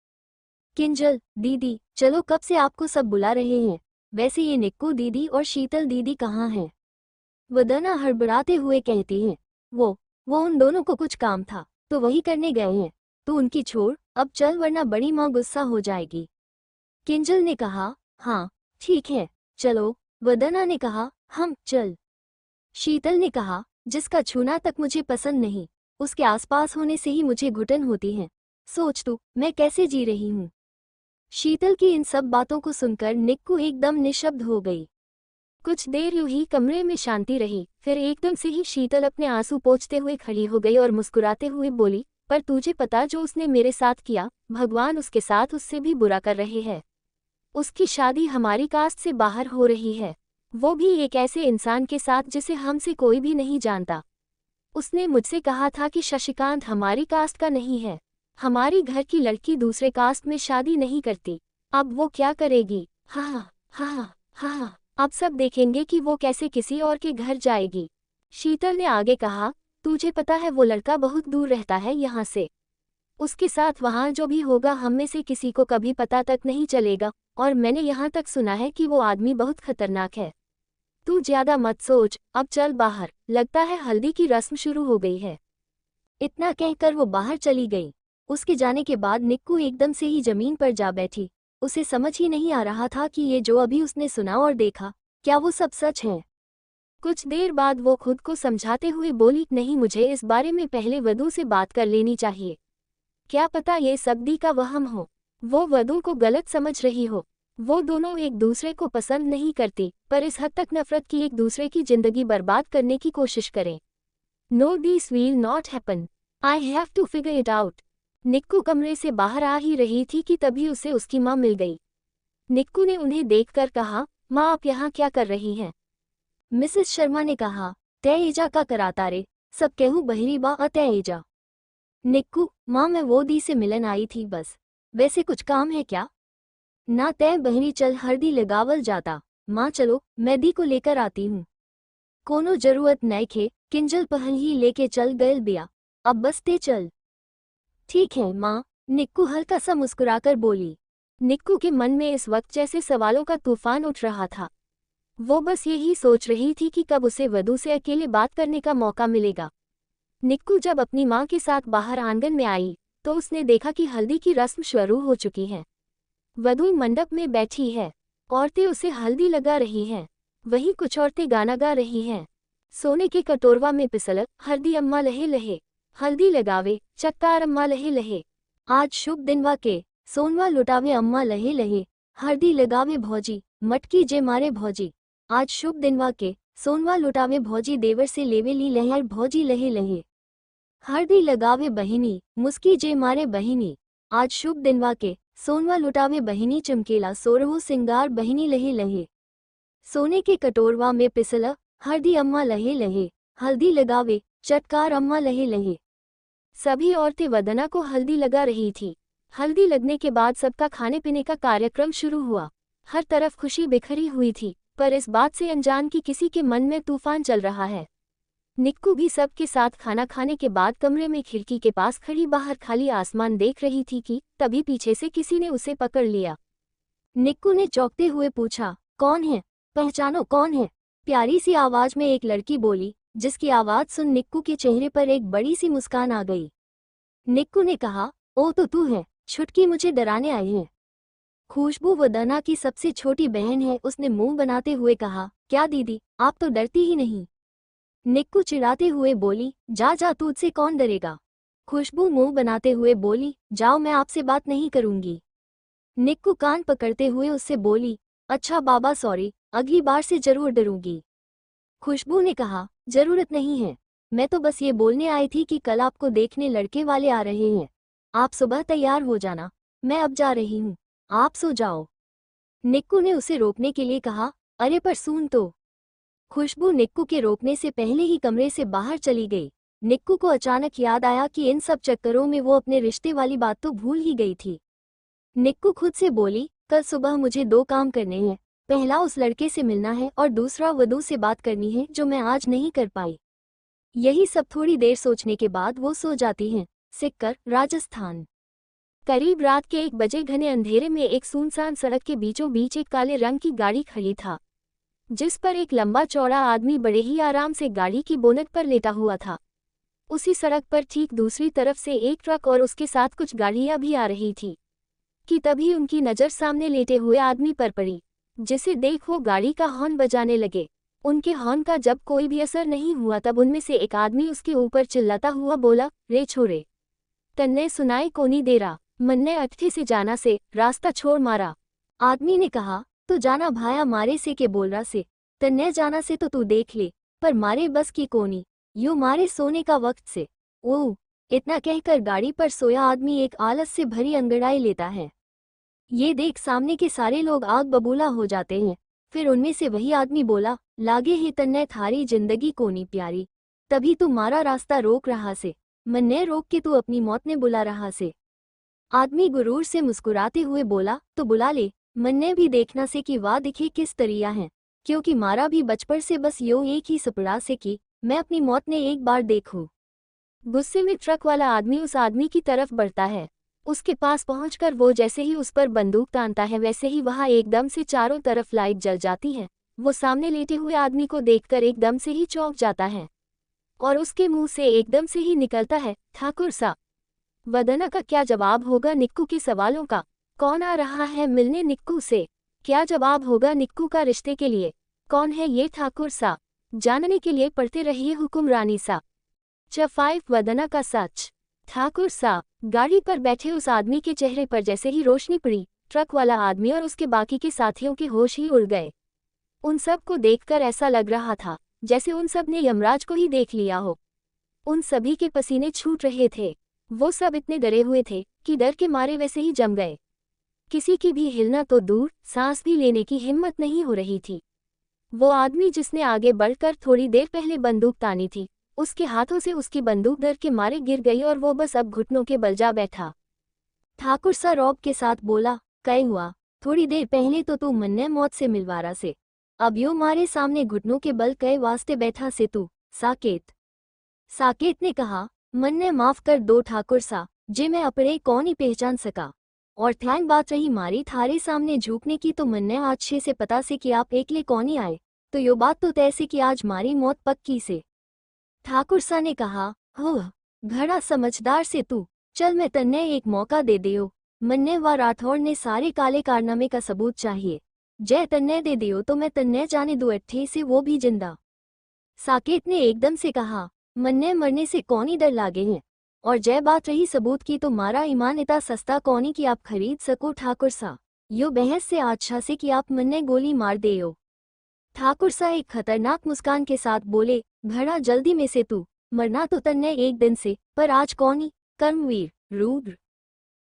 किंजल, दीदी चलो, कब से आपको सब बुला रहे हैं, वैसे ये निक्कू दीदी और शीतल दीदी कहाँ हैं? वदना हड़बड़ाते हुए कहती है, वो उन दोनों को कुछ काम था तो वही करने गए हैं, तो उनकी छोड़, अब चल वरना बड़ी माँ गुस्सा हो जाएगी। किंजल ने कहा, हाँ ठीक है चलो। वदना ने कहा, हम चल। शीतल ने कहा, जिसका छूना तक मुझे पसंद नहीं, उसके आसपास होने से ही मुझे घुटन होती है। सोच तू मैं कैसे जी रही हूँ। शीतल की इन सब बातों को सुनकर निक्कू एकदम निशब्द हो गई। कुछ देर यूं ही कमरे में शांति रही, फिर एकदम से ही शीतल अपने आंसू पोंछते हुए खड़ी हो गई और मुस्कुराते हुए बोली, पर तुझे पता जो उसने मेरे साथ किया, भगवान उसके साथ उससे भी बुरा कर रहे हैं। उसकी शादी हमारी कास्ट से बाहर हो रही है, वो भी एक ऐसे इंसान के साथ जिसे हमसे कोई भी नहीं जानता। उसने मुझसे कहा था कि शशिकांत हमारी कास्ट का नहीं है, हमारी घर की लड़की दूसरे कास्ट में शादी नहीं करती। अब वो क्या करेगी? हाँ, अब सब देखेंगे कि वो कैसे किसी और के घर जाएगी। शीतल ने आगे कहा, तुझे पता है वो लड़का बहुत दूर रहता है यहाँ से, उसके साथ वहाँ जो भी होगा हम में से किसी को कभी पता तक नहीं चलेगा, और मैंने यहाँ तक सुना है कि वो आदमी बहुत खतरनाक है। तू ज्यादा मत सोच, अब चल बाहर, लगता है हल्दी की रस्म शुरू हो गई है। इतना कहकर वो बाहर चली गई। उसके जाने के बाद निक्कू एकदम से ही जमीन पर जा बैठी। उसे समझ ही नहीं आ रहा था कि ये जो अभी उसने सुना और देखा, क्या वो सब सच है। कुछ देर बाद वो खुद को समझाते हुए बोली, नहीं, मुझे इस बारे में पहले वधू से बात कर लेनी चाहिए। क्या पता ये सब्दी का वहम हो, वो वधू को गलत समझ रही हो। वो दोनों एक दूसरे को पसंद नहीं करती, पर इस हद तक नफरत की एक दूसरे की जिंदगी बर्बाद करने की कोशिश करें। No, this will not happen. I have to figure it out. Nikku कमरे से बाहर आ ही रही थी कि तभी उसे उसकी माँ मिल गई। निक्कू ने उन्हें देखकर कहा, माँ, आप यहाँ क्या कर रही हैं? मिसेस शर्मा ने कहा, तय एजा का कराता रे, सब कहूँ बहरी बा अतय एजा। निक्कू, माँ, मैं वो दी से मिलन आई थी बस। वैसे कुछ काम है क्या? ना, तय बहरी चल, हल्दी लगावल जाता। माँ चलो, मैं दी को लेकर आती हूँ। कोनो जरूरत नैखे, किंजल पहल ही लेके चल गयल बिया, अब बस ते चल। ठीक है माँ, निक्कू हल्का सा मुस्कुराकर बोली। निक्कू के मन में इस वक्त जैसे सवालों का तूफान उठ रहा था। वो बस यही सोच रही थी कि कब उसे वधू से अकेले बात करने का मौका मिलेगा। निक्कू जब अपनी माँ के साथ बाहर आंगन में आई तो उसने देखा कि हल्दी की रस्म शुरू हो चुकी है। वधू मंडप में बैठी है, औरतें उसे हल्दी लगा रही हैं। वहीं कुछ औरतें गाना गा रही हैं। सोने के कटोरवा में पिसलक, हल्दी अम्मा लहे लहे, हल्दी लगावे चक्कार अम्मा लहे लहे। आज शुभ दिनवा के, सोनवा लुटावे अम्मा लहे लहे, हल्दी लगावे भौजी, मटकी जे मारे भौजी। आज शुभ दिनवा के, सोनवा लुटावे भौजी, देवर से लेवे ली लहर भौजी लहे लहे। हल्दी लगावे बहिनी, मुस्की जे मारे बहिनी। आज शुभ दिनवा के, सोनवा लुटावे बहिनी, चमकेला सोरहो सिंगार बहिनी लहे लहे। सोने के कटोरवा में पिसला, हल्दी अम्मा लहे लहे, हल्दी लगावे चटकार अम्मा लहे लहे। सभी औरतें वदना को हल्दी लगा रही थी। हल्दी लगने के बाद सबका खाने पीने का कार्यक्रम शुरू हुआ। हर तरफ खुशी बिखरी हुई थी, पर इस बात से अनजान कि किसी के मन में तूफान चल रहा है। निक्कू भी सबके साथ खाना खाने के बाद कमरे में खिड़की के पास खड़ी बाहर खाली आसमान देख रही थी कि तभी पीछे से किसी ने उसे पकड़ लिया। निक्कू ने चौंकते हुए पूछा, कौन है? पहचानो कौन है? प्यारी सी आवाज में एक लड़की बोली, जिसकी आवाज सुन निक्कू के चेहरे पर एक बड़ी सी मुस्कान आ गई। निक्कू ने कहा, ओ तो तू है, छुटकी, मुझे डराने आई है। खुशबू वदना की सबसे छोटी बहन है, उसने मुंह बनाते हुए कहा। क्या दीदी, आप तो डरती ही नहीं। निक्कू चिढ़ाते हुए बोली, जा जा, तुझसे कौन डरेगा। खुशबू मुंह बनाते हुए बोली, जाओ, मैं आपसे बात नहीं करूंगी। निक्कू कान पकड़ते हुए उससे बोली, अच्छा बाबा सॉरी, अगली बार से जरूर डरूंगी। खुशबू ने कहा, जरूरत नहीं है, मैं तो बस ये बोलने आई थी कि कल आपको देखने लड़के वाले आ रहे हैं। आप सुबह तैयार हो जाना, मैं अब जा रही हूँ, आप सो जाओ। निक्कू ने उसे रोकने के लिए कहा, अरे पर सुन तो। खुशबू निक्कू के रोकने से पहले ही कमरे से बाहर चली गई। निक्कू को अचानक याद आया कि इन सब चक्करों में वो अपने रिश्ते वाली बात तो भूल ही गई थी। निक्कू खुद से बोली, कल सुबह मुझे 2 काम करने हैं। पहला उस लड़के से मिलना है और दूसरा वधू से बात करनी है, जो मैं आज नहीं कर पाई। यही सब थोड़ी देर सोचने के बाद वो सो जाती हैं। सिक्कर, राजस्थान। करीब रात के 1 बजे घने अंधेरे में एक सुनसान सड़क के बीचों बीच एक काले रंग की गाड़ी खड़ी था, जिस पर एक लंबा चौड़ा आदमी बड़े ही आराम से गाड़ी की बोनट पर लेटा हुआ था। उसी सड़क पर ठीक दूसरी तरफ से एक ट्रक और उसके साथ कुछ गाड़ियां भी आ रही थी कि तभी उनकी नज़र सामने लेटे हुए आदमी पर पड़ी, जिसे देख वो गाड़ी का हॉर्न बजाने लगे। उनके हॉर्न का जब कोई भी असर नहीं हुआ तब उनमें से एक आदमी उसके ऊपर चिल्लाता हुआ बोला, रे छोरे, तन्ने सुनाई कोनी दे रहा, मन्ने अटके से जाना से, रास्ता छोड़ मारा। आदमी ने कहा, तो जाना भाया मारे से के बोल रहा से, तन्ने जाना से तो तू देख ले, पर मारे बस की कोनी, यो मारे सोने का वक्त से। ओह, इतना कहकर गाड़ी पर सोया आदमी एक आलस से भरी अंगड़ाई लेता है। ये देख सामने के सारे लोग आग बबूला हो जाते हैं। फिर उनमें से वही आदमी बोला, लागे ही तन्ने थारी जिंदगी कोनी प्यारी, तभी तू मारा रास्ता रोक रहा से, मन्ने रोक के तू अपनी मौत ने बुला रहा से। आदमी गुरूर से मुस्कुराते हुए बोला, तो बुला ले, मन्ने भी देखना से कि वाह दिखे किस तरिया है, क्योंकि मारा भी बचपन से बस यो एक ही सपड़ा से कि मैं अपनी मौत ने एक बार देखूं। गुस्से में ट्रक वाला आदमी उस आदमी की तरफ बढ़ता है। उसके पास पहुंचकर वो जैसे ही उस पर बंदूक तानता है वैसे ही वहां एकदम से चारों तरफ लाइट जल जाती है। वो सामने लेटे हुए आदमी को देखकर एकदम से ही चौंक जाता है और उसके मुंह से एकदम से ही निकलता है, ठाकुर सा। वदना का क्या जवाब होगा निक्कू के सवालों का? कौन आ रहा है मिलने निक्कू से? क्या जवाब होगा निक्कू का रिश्ते के लिए? कौन है ये ठाकुर सा? जानने के लिए पढ़ते रहिए हुक्मरानी सा। च5 वदना का सच। ठाकुर सा। गाड़ी पर बैठे उस आदमी के चेहरे पर जैसे ही रोशनी पड़ी, ट्रक वाला आदमी और उसके बाकी के साथियों के होश ही उड़ गए। उन सब को देखकर ऐसा लग रहा था जैसे उन सब ने यमराज को ही देख लिया हो। उन सभी के पसीने छूट रहे थे। वो सब इतने डरे हुए थे कि डर के मारे वैसे ही जम गए। किसी की भी हिलना तो दूर, सांस भी लेने की हिम्मत नहीं हो रही थी। वो आदमी जिसने आगे बढ़कर थोड़ी देर पहले बंदूक तानी थी, उसके हाथों से उसकी बंदूक डर के मारे गिर गई और वो बस अब घुटनों के बल जा बैठा। ठाकुर सा रौब के साथ बोला, कै हुआ? थोड़ी देर पहले तो तू मन्ने मौत से मिलवारा से, अब यो मारे सामने घुटनों के बल कै वास्ते बैठा से तू? साकेत। साकेत ने कहा, मन्ने माफ कर दो ठाकुर सा, जे मैं अपने कौन ही पहचान सका। और थैंक बात रही मारी थारे सामने झुकने की तो मन्ने आज छे से पता से कि आप एकले कौन ही आए, तो यो बात तो तय से कि आज मारी मौत पक्की से। ठाकुर सा ने कहा, हो घड़ा समझदार से तू, चल मैं तन्ने एक मौका दे दियो। मन्ने व राठौड़ ने सारे काले कारनामे का सबूत चाहिए, जय तन्ने दे दियो तो मैं तन्ने जाने दो अट्ठे से वो भी जिंदा। साकेत ने एकदम से कहा, मन्ने मरने से कौन ही डर लागे हैं, और जय बात रही सबूत की तो मारा ईमान इतना सस्ता कौनी कि आप खरीद सको ठाकुर सा, यो बहस से अच्छा से कि आप मन्ने गोली मार देयो। ठाकुर सा एक खतरनाक मुस्कान के साथ बोले, घड़ा जल्दी में से तू, मरना तो तन्ने एक दिन से, पर आज कौन ही? कर्मवीर, रुद्र।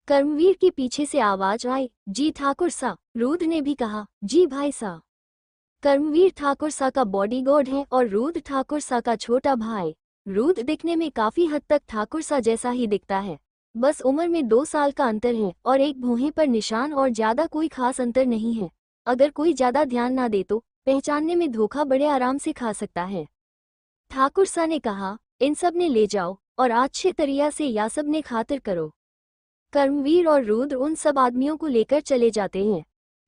कर्मवीर के पीछे से आवाज आई, जी ठाकुर सा। रुद्र ने भी कहा, जी भाई सा। कर्मवीर ठाकुर सा का बॉडीगार्ड है और रुद्र ठाकुर सा का छोटा भाई। रुद्र दिखने में काफी हद तक ठाकुर सा जैसा ही दिखता है, बस उम्र में 2 साल का अंतर है और एक भौहें पर निशान और ज्यादा कोई खास अंतर नहीं है। अगर कोई ज्यादा ध्यान ना दे तो पहचानने में धोखा बड़े आराम से खा सकता है। ठाकुर सा ने कहा, इन सब ने ले जाओ और अच्छे तरिया से या सब ने खातिर करो। कर्मवीर और रुद्र उन सब आदमियों को लेकर चले जाते हैं।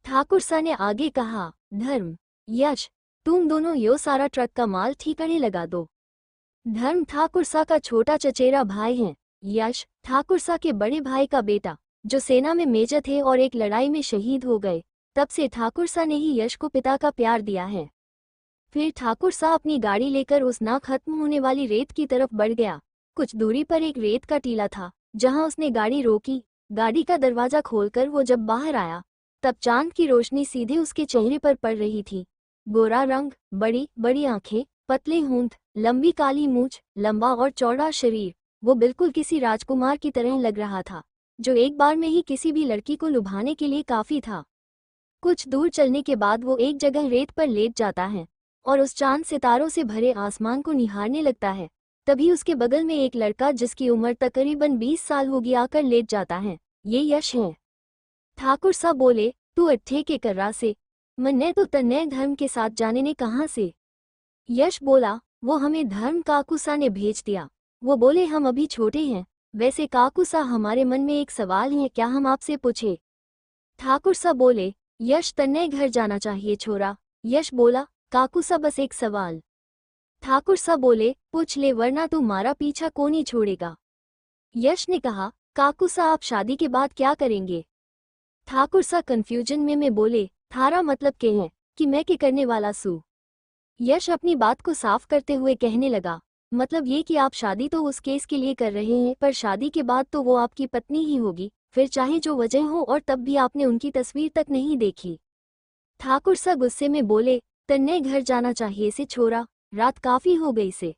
ठाकुर सा ने आगे कहा, धर्म, यश, तुम दोनों यो सारा ट्रक का माल ठिकाने लगा दो। धर्म ठाकुर सा का छोटा चचेरा भाई है। यश ठाकुर सा के बड़े भाई का बेटा, जो सेना में मेजर थे और एक लड़ाई में शहीद हो गए। तब से ठाकुर सा ने ही यश को पिता का प्यार दिया है। फिर ठाकुर सा अपनी गाड़ी लेकर उस ना खत्म होने वाली रेत की तरफ बढ़ गया। कुछ दूरी पर एक रेत का टीला था, जहां उसने गाड़ी रोकी। गाड़ी का दरवाजा खोलकर वो जब बाहर आया, तब चांद की रोशनी सीधे उसके चेहरे पर पड़ रही थी। गोरा रंग, बड़ी बड़ी आंखें, पतले होंठ, लंबी काली मूंछ, लंबा और चौड़ा शरीर। वो बिल्कुल किसी राजकुमार की तरह लग रहा था, जो एक बार में ही किसी भी लड़की को लुभाने के लिए काफी था। कुछ दूर चलने के बाद वो एक जगह रेत पर लेट जाता है और उस चांद सितारों से भरे आसमान को निहारने लगता है। तभी उसके बगल में एक लड़का जिसकी उम्र तकरीबन 20 साल होगी आकर लेट जाता है। ये यश है। ठाकुर सा बोले, तू अट्ठे के कर्रा से, मन्ने तो तन्ने धर्म के साथ जाने ने कहाँ से? यश बोला, वो हमें धर्म काकूसा ने भेज दिया। वो बोले हम अभी छोटे हैं। वैसे काकूसा हमारे मन में एक सवाल है, क्या हम आपसे पूछे? ठाकुर सा बोले, यश तन्ने घर जाना चाहिए छोरा। यश बोला, काकूसा बस एक सवाल। ठाकुर सा बोले, पूछ ले वरना तू मारा पीछा कौन ही छोड़ेगा। यश ने कहा, काकूसा आप शादी के बाद क्या करेंगे? ठाकुर सा कंफ्यूजन में बोले, थारा मतलब के है कि मैं के करने वाला सू। यश अपनी बात को साफ करते हुए कहने लगा, मतलब ये कि आप शादी तो उस केस के लिए कर रहे हैं, पर शादी के बाद तो वो आपकी पत्नी ही होगी, फिर चाहे जो वजह हो, और तब भी आपने उनकी तस्वीर तक नहीं देखी। ठाकुर सा गुस्से में बोले, तन्ने घर जाना चाहिए से छोरा, रात काफी हो गई से।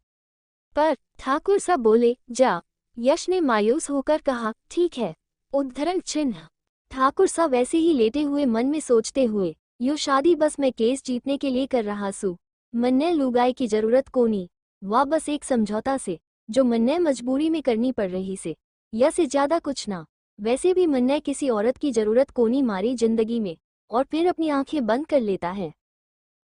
पर ठाकुर सा बोले, जा। यश ने मायूस होकर कहा, ठीक है। उद्धरण चिन्ह। ठाकुर सा वैसे ही लेटे हुए मन में सोचते हुए, यो शादी बस मैं केस जीतने के लिए कर रहा सू, मन्ने लुगाई की जरूरत कोनी, वाह बस एक समझौता से, जो मन्ने मजबूरी में करनी पड़ रही से, या से ज्यादा कुछ ना। वैसे भी मन्ने किसी औरत की जरूरत कोनी मारी जिंदगी में। और फिर अपनी आंखें बंद कर लेता है।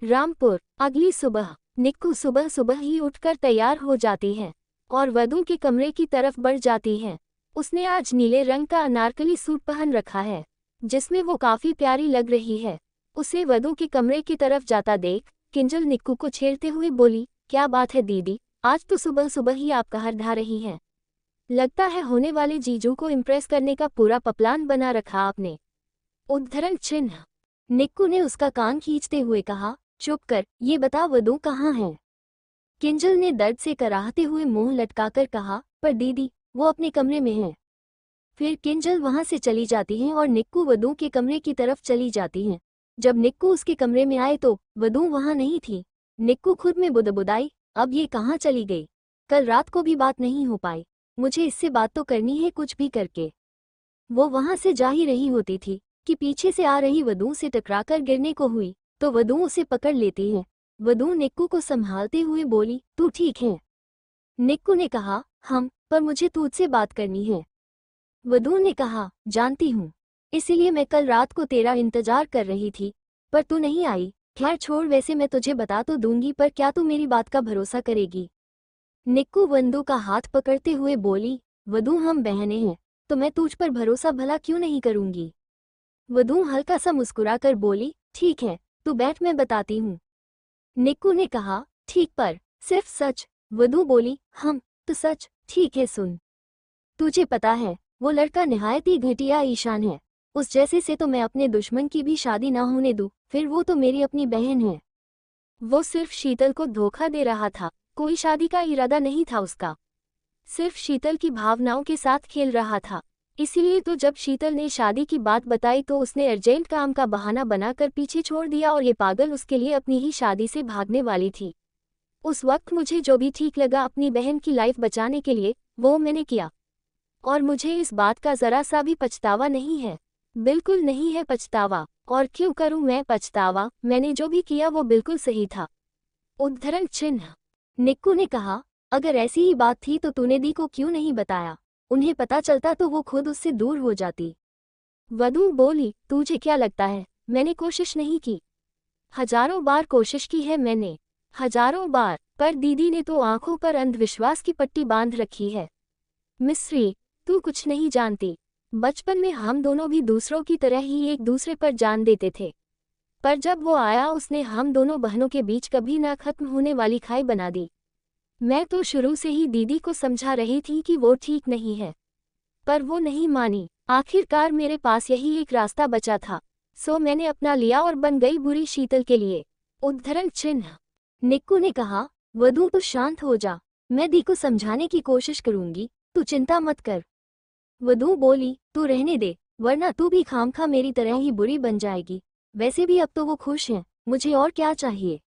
रामपुर। अगली सुबह निक्कू सुबह सुबह ही उठकर तैयार हो जाती है और वधू के कमरे की तरफ बढ़ जाती है। उसने आज नीले रंग का अनारकली सूट पहन रखा है, जिसमें वो काफी प्यारी लग रही है। उसे वधू के कमरे की तरफ जाता देख किंजल निक्कू को छेड़ते हुए बोली, क्या बात है दीदी, आज तो सुबह सुबह ही आप कहर ढा रही हैं। लगता है होने वाले जीजू को इम्प्रेस करने का पूरा प्लान बना रखा आपने। उद्धरण चिन्ह। निक्कू ने उसका कान खींचते हुए कहा, चुप कर, ये बता वधू कहाँ है। किंजल ने दर्द से कराहते हुए मुंह लटकाकर कहा, पर दीदी, वो अपने कमरे में है। फिर किंजल वहां से चली जाती है और निक्कू वधू के कमरे की तरफ चली जाती है। जब निक्कू उसके कमरे में आए तो वधू वहां नहीं थी। निक्कू खुद में बुदबुदाई, अब ये कहाँ चली गई। कल रात को भी बात नहीं हो पाई, मुझे इससे बात तो करनी है कुछ भी करके। वो वहां से जा ही रही होती थी कि पीछे से आ रही वधू से टकराकर गिरने को हुई तो वधू उसे पकड़ लेती है। वधू निक्कू को संभालते हुए बोली, तू ठीक है। निक्कू ने कहा, पर मुझे तुझसे बात करनी है। वधू ने कहा, जानती हूँ, इसीलिए मैं कल रात को तेरा इंतजार कर रही थी, पर तू नहीं आई। खैर छोड़, वैसे मैं तुझे बता तो दूंगी, पर क्या तू मेरी बात का भरोसा करेगी। निक्कू वधू का हाथ पकड़ते हुए बोली, वधू हम बहनें हैं, तो मैं तुझ पर भरोसा भला क्यों नहीं करूंगी। वधू हल्का सा मुस्कुराकर बोली, ठीक है, तू बैठ, मैं बताती हूँ। निक्कू ने कहा, ठीक, पर सिर्फ सच। वधू बोली, तो सच, ठीक है, सुन। तुझे पता है वो लड़का निहायत ही घटिया ईशान है। उस जैसे से तो मैं अपने दुश्मन की भी शादी ना होने दूं, फिर वो तो मेरी अपनी बहन है। वो सिर्फ शीतल को धोखा दे रहा था, कोई शादी का इरादा नहीं था उसका। सिर्फ शीतल की भावनाओं के साथ खेल रहा था। इसीलिए तो जब शीतल ने शादी की बात बताई तो उसने अर्जेंट काम का बहाना बनाकर पीछे छोड़ दिया और ये पागल उसके लिए अपनी ही शादी से भागने वाली थी। उस वक्त मुझे जो भी ठीक लगा अपनी बहन की लाइफ बचाने के लिए, वो मैंने किया। और मुझे इस बात का जरा सा भी पछतावा नहीं है, बिल्कुल नहीं है पछतावा। और क्यों करूं मैं पछतावा, मैंने जो भी किया वो बिल्कुल सही था। उद्धरण चिन्ह। निक्कू ने कहा, अगर ऐसी ही बात थी तो तूने दी को क्यों नहीं बताया। उन्हें पता चलता तो वो खुद उससे दूर हो जाती। वधू बोली, तुझे क्या लगता है मैंने कोशिश नहीं की। हजारों बार कोशिश की है मैंने, हजारों बार, पर दीदी ने तो आंखों पर अंधविश्वास की पट्टी बांध रखी है। मिस्री, तू कुछ नहीं जानती। बचपन में हम दोनों भी दूसरों की तरह ही एक दूसरे पर जान देते थे, पर जब वो आया उसने हम दोनों बहनों के बीच कभी ना खत्म होने वाली खाई बना दी। मैं तो शुरू से ही दीदी को समझा रही थी कि वो ठीक नहीं है, पर वो नहीं मानी। आखिरकार मेरे पास यही एक रास्ता बचा था, सो मैंने अपना लिया और बन गई बुरी शीतल के लिए। उद्धरण चिन्ह। निक्कू ने कहा, वधू तू शांत हो जा, मैं दी को समझाने की कोशिश करूंगी, तू चिंता मत कर। वधू बोली, तू रहने दे, वरना तू भी खामखा मेरी तरह ही बुरी बन जाएगी। वैसे भी अब तो वो खुश हैं, मुझे और क्या चाहिए।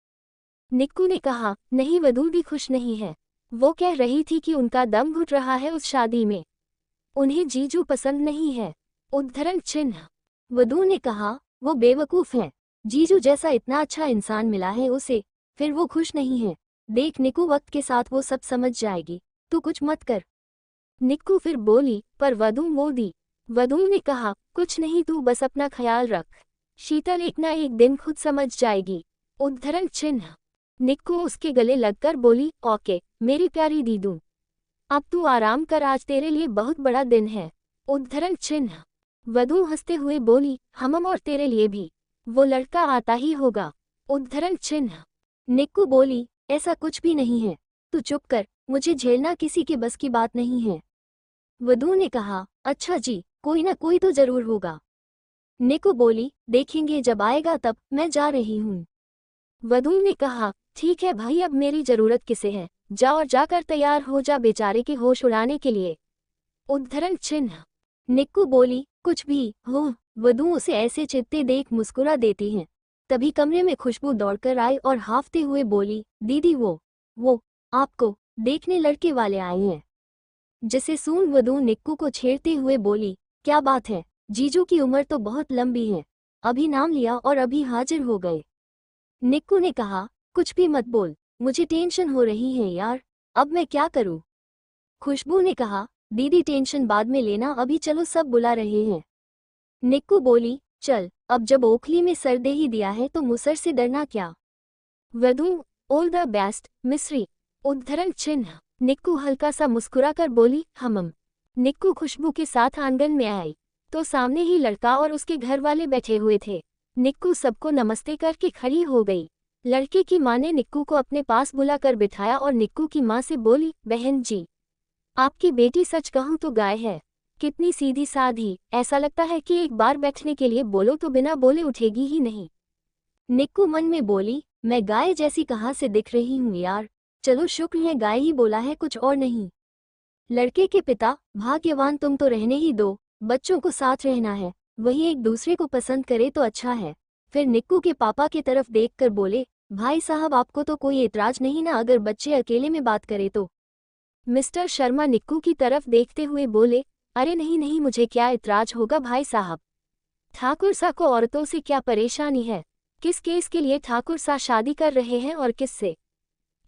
निक्कू ने कहा, नहीं, वधू भी खुश नहीं है। वो कह रही थी कि उनका दम घुट रहा है उस शादी में, उन्हें जीजू पसंद नहीं है। उद्धरण चिन्ह। वधू ने कहा, वो बेवकूफ है, जीजू जैसा इतना अच्छा इंसान मिला है उसे, फिर वो खुश नहीं है। देख निक्कू, वक्त के साथ वो सब समझ जाएगी, तू कुछ मत कर। निक्कू फिर बोली, पर वधू मोदी। वधू ने कहा, कुछ नहीं, तू बस अपना ख्याल रख, शीतल एक ना एक दिन खुद समझ जाएगी। उद्धरण चिन्ह। निक्कू उसके गले लगकर बोली, ओके मेरी प्यारी दीदू, अब तू आराम कर, आज तेरे लिए बहुत बड़ा दिन है। उद्धरण चिन्ह। वधू हंसते हुए बोली, हम और तेरे लिए भी, वो लड़का आता ही होगा। उद्धरण चिन्ह। निक्कू बोली, ऐसा कुछ भी नहीं है, तू चुप कर, मुझे झेलना किसी के बस की बात नहीं है। वधू ने कहा, अच्छा जी, कोई ना कोई तो जरूर होगा। निक्कू बोली, देखेंगे जब आएगा तब, मैं जा रही हूँ। वधू ने कहा, ठीक है भाई, अब मेरी जरूरत किसे है, जा और जाकर तैयार हो जा बेचारे के होश उड़ाने के लिए। उद्धरण चिन्ह। निक्कू बोली, कुछ भी हो। वधू उसे ऐसे चित्ते देख मुस्कुरा देती हैं। तभी कमरे में खुशबू दौड़कर आई और हाफते हुए बोली, दीदी वो आपको देखने लड़के वाले आए हैं। जिसे सुन वधू निक्कू को छेड़ते हुए बोली, क्या बात है, जीजू की उम्र तो बहुत लंबी है, अभी नाम लिया और अभी हाजिर हो गए। निक्कू ने कहा, कुछ भी मत बोल, मुझे टेंशन हो रही है यार, अब मैं क्या करूं। खुशबू ने कहा, दीदी टेंशन बाद में लेना, अभी चलो सब बुला रहे हैं। निक्कू बोली, चल, अब जब ओखली में सर दे ही दिया है तो मुसर से डरना क्या। वधू, ऑल द बेस्ट मिस्री। उद्धरण चिन्ह। निक्कू हल्का सा मुस्कुराकर बोली, हम। निक्कू खुशबू के साथ आंगन में आई तो सामने ही लड़का और उसके घर वाले बैठे हुए थे। निक्कू सबको नमस्ते करके खड़ी हो गई। लड़के की माँ ने निक्कू को अपने पास बुलाकर बिठाया और निक्कू की माँ से बोली, बहन जी, आपकी बेटी सच कहूँ तो गाय है। कितनी सीधी साधी, ऐसा लगता है कि एक बार बैठने के लिए बोलो तो बिना बोले उठेगी ही नहीं। निक्कू मन में बोली, मैं गाय जैसी कहाँ से दिख रही हूँ यार। चलो शुक्र है गाय ही बोला है, कुछ और नहीं। लड़के के पिता, भाग्यवान तुम तो रहने ही दो, बच्चों को साथ रहना है, वही एक दूसरे को पसंद करे तो अच्छा है। फिर निक्कू के पापा की तरफ देखकर बोले, भाई साहब आपको तो कोई एतराज नहीं ना अगर बच्चे अकेले में बात करे तो। मिस्टर शर्मा निक्कू की तरफ देखते हुए बोले, अरे नहीं नहीं, मुझे क्या इतराज होगा भाई साहब। ठाकुर सा को औरतों से क्या परेशानी है? किस केस के लिए ठाकुर सा शादी कर रहे हैं और किससे?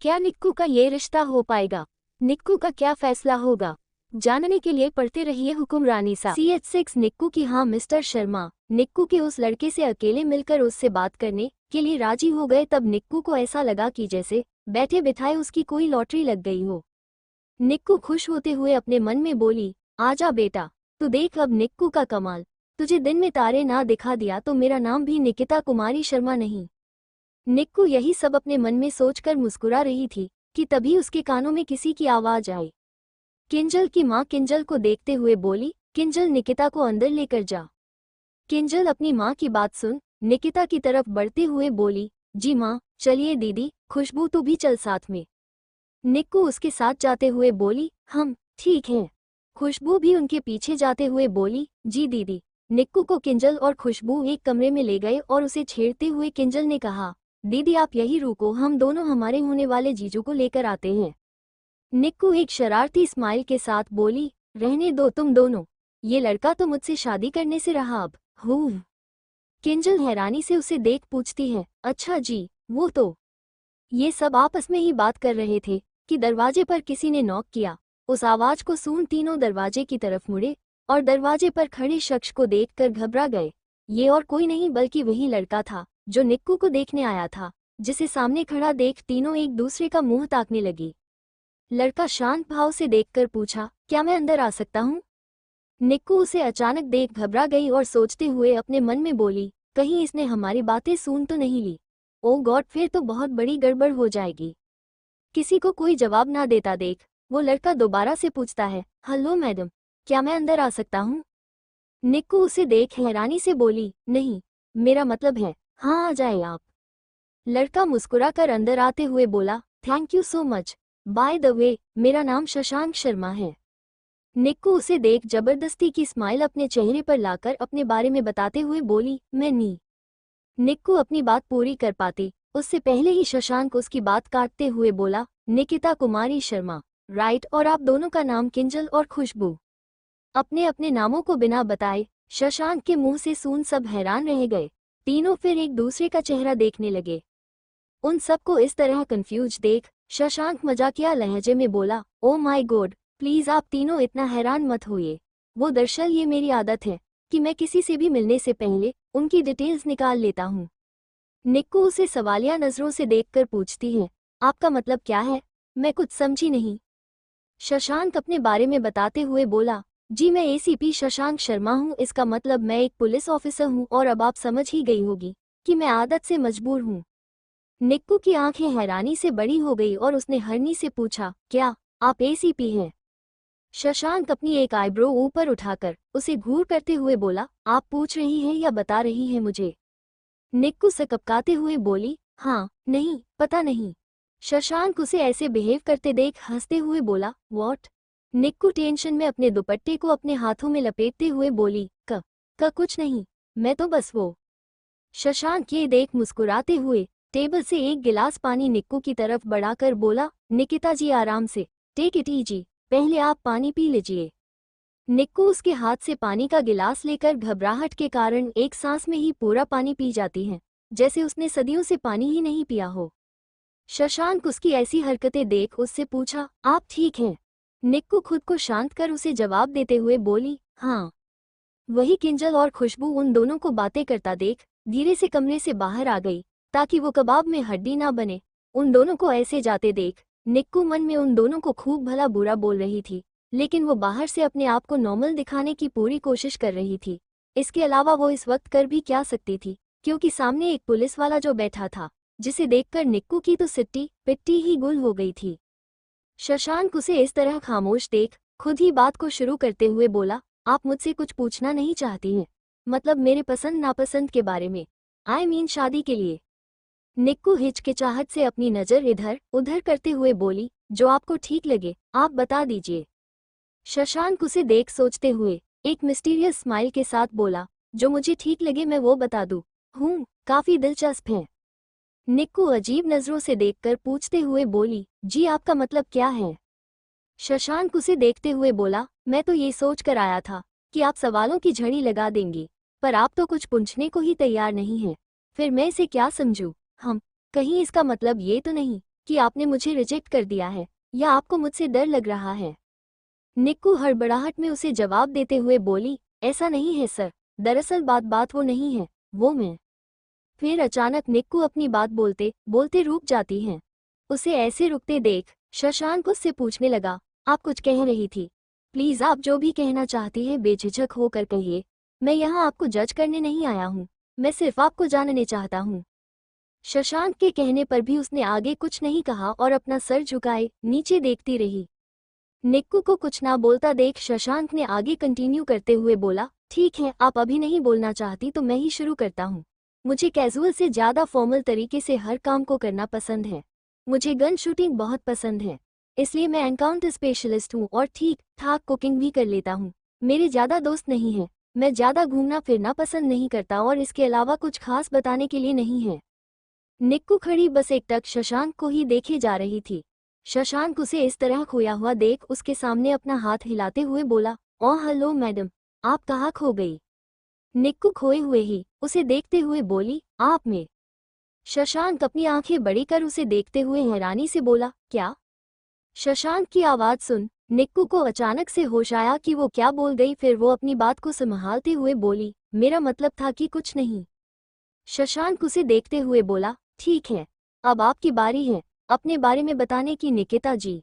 क्या निक्कू का ये रिश्ता हो पाएगा? निक्कू का क्या फैसला होगा? जानने के लिए पढ़ते रहिए हुक्मरानी सा। CH6 निक्कू की हाँ मिस्टर शर्मा, निक्कू के उस लड़के से अकेले मिलकर उससे बात करने के लिए राजी हो गए। तब निक्कू को ऐसा लगा कि जैसे बैठे बिठाए उसकी कोई लॉटरी लग गई हो। निक्कू खुश होते हुए अपने मन में बोली, आजा बेटा, तू देख अब निक्कू का कमाल, तुझे दिन में तारे ना दिखा दिया तो मेरा नाम भी निकिता कुमारी शर्मा नहीं। निक्कू यही सब अपने मन में सोचकर मुस्कुरा रही थी कि तभी उसके कानों में किसी की आवाज आई। किंजल की माँ किंजल को देखते हुए बोली, किंजल निकिता को अंदर लेकर जा। किंजल अपनी माँ की बात सुन निकिता की तरफ बढ़ते हुए बोली, जी माँ, चलिए दीदी, खुशबू तू भी चल साथ में। निक्कू उसके साथ जाते हुए बोली, हम ठीक हैं। खुशबू भी उनके पीछे जाते हुए बोली, जी दीदी। निक्कू को किंजल और खुशबू एक कमरे में ले गए और उसे छेड़ते हुए किंजल ने कहा, दीदी आप यही रुको, हम दोनों हमारे होने वाले जीजू को लेकर आते हैं। निक्कू एक शरारती स्माइल के साथ बोली, रहने दो तुम दोनों, ये लड़का तो मुझसे शादी करने से रहा अब। हूँ। किंजल हैरानी से उसे देख पूछती है, अच्छा जी, वो तो। ये सब आपस में ही बात कर रहे थे कि दरवाजे पर किसी ने नॉक किया। उस आवाज को सुन तीनों दरवाजे की तरफ मुड़े और दरवाजे पर खड़े शख्स को देखकर घबरा गए। ये और कोई नहीं बल्कि वही लड़का था जो निक्कू को देखने आया था, जिसे सामने खड़ा देख तीनों एक दूसरे का मुंह ताकने लगी। लड़का शांत भाव से देखकर पूछा, क्या मैं अंदर आ सकता हूँ? निक्कू उसे अचानक देख घबरा गई और सोचते हुए अपने मन में बोली, कहीं इसने हमारी बातें सुन तो नहीं ली। ओ गॉड, फिर तो बहुत बड़ी गड़बड़ हो जाएगी। किसी को कोई जवाब ना देता देख वो लड़का दोबारा से पूछता है, हेलो मैडम, क्या मैं अंदर आ सकता हूँ? निक्कू उसे देख हैरानी से बोली, नहीं, मेरा मतलब है हाँ आ जाए आप। लड़का मुस्कुराकर अंदर आते हुए बोला, thank you so much, by the way मेरा नाम शशांक शर्मा है। निक्कू उसे देख जबरदस्ती की स्माइल अपने चेहरे पर लाकर अपने बारे में बताते हुए बोली, मैं नी। निक्कू अपनी बात पूरी कर पाती उससे पहले ही शशांक उसकी बात काटते हुए बोला, निकिता कुमारी शर्मा, राइट, और आप दोनों का नाम किंजल और खुशबू। अपने अपने नामों को बिना बताए शशांक के मुंह से सुन सब हैरान रह गए। तीनों फिर एक दूसरे का चेहरा देखने लगे। उन सबको इस तरह कंफ्यूज देख शशांक मजाकिया लहजे में बोला, ओ माय गॉड, प्लीज आप तीनों इतना हैरान मत होइए। वो दरअसल ये मेरी आदत है कि मैं किसी से भी मिलने से पहले उनकी डिटेल्स निकाल लेता हूँ। निक्कू उसे सवालिया नजरों से देखकर पूछती है, आपका मतलब क्या है? मैं कुछ समझी नहीं। शशांक अपने बारे में बताते हुए बोला, जी मैं ACP शशांक शर्मा हूँ, इसका मतलब मैं एक पुलिस ऑफिसर हूँ और अब आप समझ ही गई होगी कि मैं आदत से मजबूर हूँ। निक्कू की आंखें हैरानी से बड़ी हो गई और उसने हरनी से पूछा, क्या आप ACP हैं? शशांक अपनी एक आईब्रो ऊपर उठाकर उसे घूर करते हुए बोला, आप पूछ रही हैं या बता रही हैं मुझे? निक्कू सकपकाते हुए बोली, हाँ, नहीं, पता नहीं। शशांक उसे ऐसे बिहेव करते देख हंसते हुए बोला, व्हाट? निक्कू टेंशन में अपने दुपट्टे को अपने हाथों में लपेटते हुए बोली, कुछ नहीं, मैं तो बस वो। शशांक ये देख मुस्कुराते हुए टेबल से एक गिलास पानी निक्कू की तरफ बढ़ाकर बोला, निकिता जी आराम से, टेक इट इजी, पहले आप पानी पी लीजिए। निक्कू उसके हाथ से पानी का गिलास लेकर घबराहट के कारण एक सांस में ही पूरा पानी पी जाती है, जैसे उसने सदियों से पानी ही नहीं पिया हो। शशांक उसकी ऐसी हरकतें देख उससे पूछा, आप ठीक हैं? निक्कू खुद को शांत कर उसे जवाब देते हुए बोली, हाँ। वही किंजल और खुशबू उन दोनों को बातें करता देख धीरे से कमरे से बाहर आ गई ताकि वो कबाब में हड्डी ना बने। उन दोनों को ऐसे जाते देख निक्कू मन में उन दोनों को खूब भला बुरा बोल रही थी, लेकिन वो बाहर से अपने आप को नॉर्मल दिखाने की पूरी कोशिश कर रही थी। इसके अलावा वो इस वक्त कर भी क्या सकती थी, क्योंकि सामने एक पुलिस वाला जो बैठा था, जिसे देखकर निक्कू की तो सिट्टी पिट्टी ही गुल हो गई थी। शशांक उसे इस तरह खामोश देख खुद ही बात को शुरू करते हुए बोला, आप मुझसे कुछ पूछना नहीं चाहती हैं? मतलब मेरे पसंद नापसंद के बारे में? आई मीन शादी के लिए। निक्कू हिचकिचाहट से अपनी नज़र इधर उधर करते हुए बोली, जो आपको ठीक लगे आप बता दीजिए। शशांक उसे देख सोचते हुए एक मिस्टीरियस स्माइल के साथ बोला, जो मुझे ठीक लगे मैं वो बता दूं। काफी दिलचस्प है। निक्कू अजीब नजरों से देखकर पूछते हुए बोली, जी आपका मतलब क्या है? शशांक उसे देखते हुए बोला, मैं तो ये सोच कर आया था कि आप सवालों की झड़ी लगा देंगी, पर आप तो कुछ पूछने को ही तैयार नहीं हैं। फिर मैं इसे क्या समझूं? कहीं इसका मतलब ये तो नहीं कि आपने मुझे रिजेक्ट कर दिया है या आपको मुझसे डर लग रहा है? निक्कू हड़बड़ाहट में उसे जवाब देते हुए बोली, ऐसा नहीं है सर, दरअसल बात वो नहीं है, वो मैं। फिर अचानक निक्कू अपनी बात बोलते बोलते रुक जाती हैं। उसे ऐसे रुकते देख शशांक उससे पूछने लगा, आप कुछ कह रही थी? प्लीज आप जो भी कहना चाहती है बेझिझक होकर कहिए। मैं यहाँ आपको जज करने नहीं आया हूँ, मैं सिर्फ आपको जानने चाहता हूँ। शशांक के कहने पर भी उसने आगे कुछ नहीं कहा और अपना सर झुकाए नीचे देखती रही। निक्कू को कुछ ना बोलता देख शशांक ने आगे कंटिन्यू करते हुए बोला, ठीक है आप अभी नहीं बोलना चाहती तो मैं ही शुरू करता हूँ। मुझे कैजुअल से ज़्यादा फॉर्मल तरीके से हर काम को करना पसंद है। मुझे गन शूटिंग बहुत पसंद है, इसलिए मैं एनकाउंटर स्पेशलिस्ट हूँ और ठीक ठाक कुकिंग भी कर लेता हूँ। मेरे ज़्यादा दोस्त नहीं हैं, मैं ज़्यादा घूमना फिरना पसंद नहीं करता और इसके अलावा कुछ खास बताने के लिए नहीं है। निक्कू खड़ी बस एकटक शशांक को ही देखे जा रही थी। शशांक उसे इस तरह खोया हुआ देख उसके सामने अपना हाथ हिलाते हुए बोला, ओह हेलो मैडम, आप कहाँ खो गई? निक्कू खोए हुए ही उसे देखते हुए बोली, आप में? शशांक अपनी आंखें बड़ी कर उसे देखते हुए हैरानी से बोला, क्या? शशांक की आवाज़ सुन निक्कू को अचानक से होश आया कि वो क्या बोल गई। फिर वो अपनी बात को संभालते हुए बोली, मेरा मतलब था कि कुछ नहीं। शशांक उसे देखते हुए बोला, ठीक है, अब आपकी बारी है अपने बारे में बताने की निकिता जी।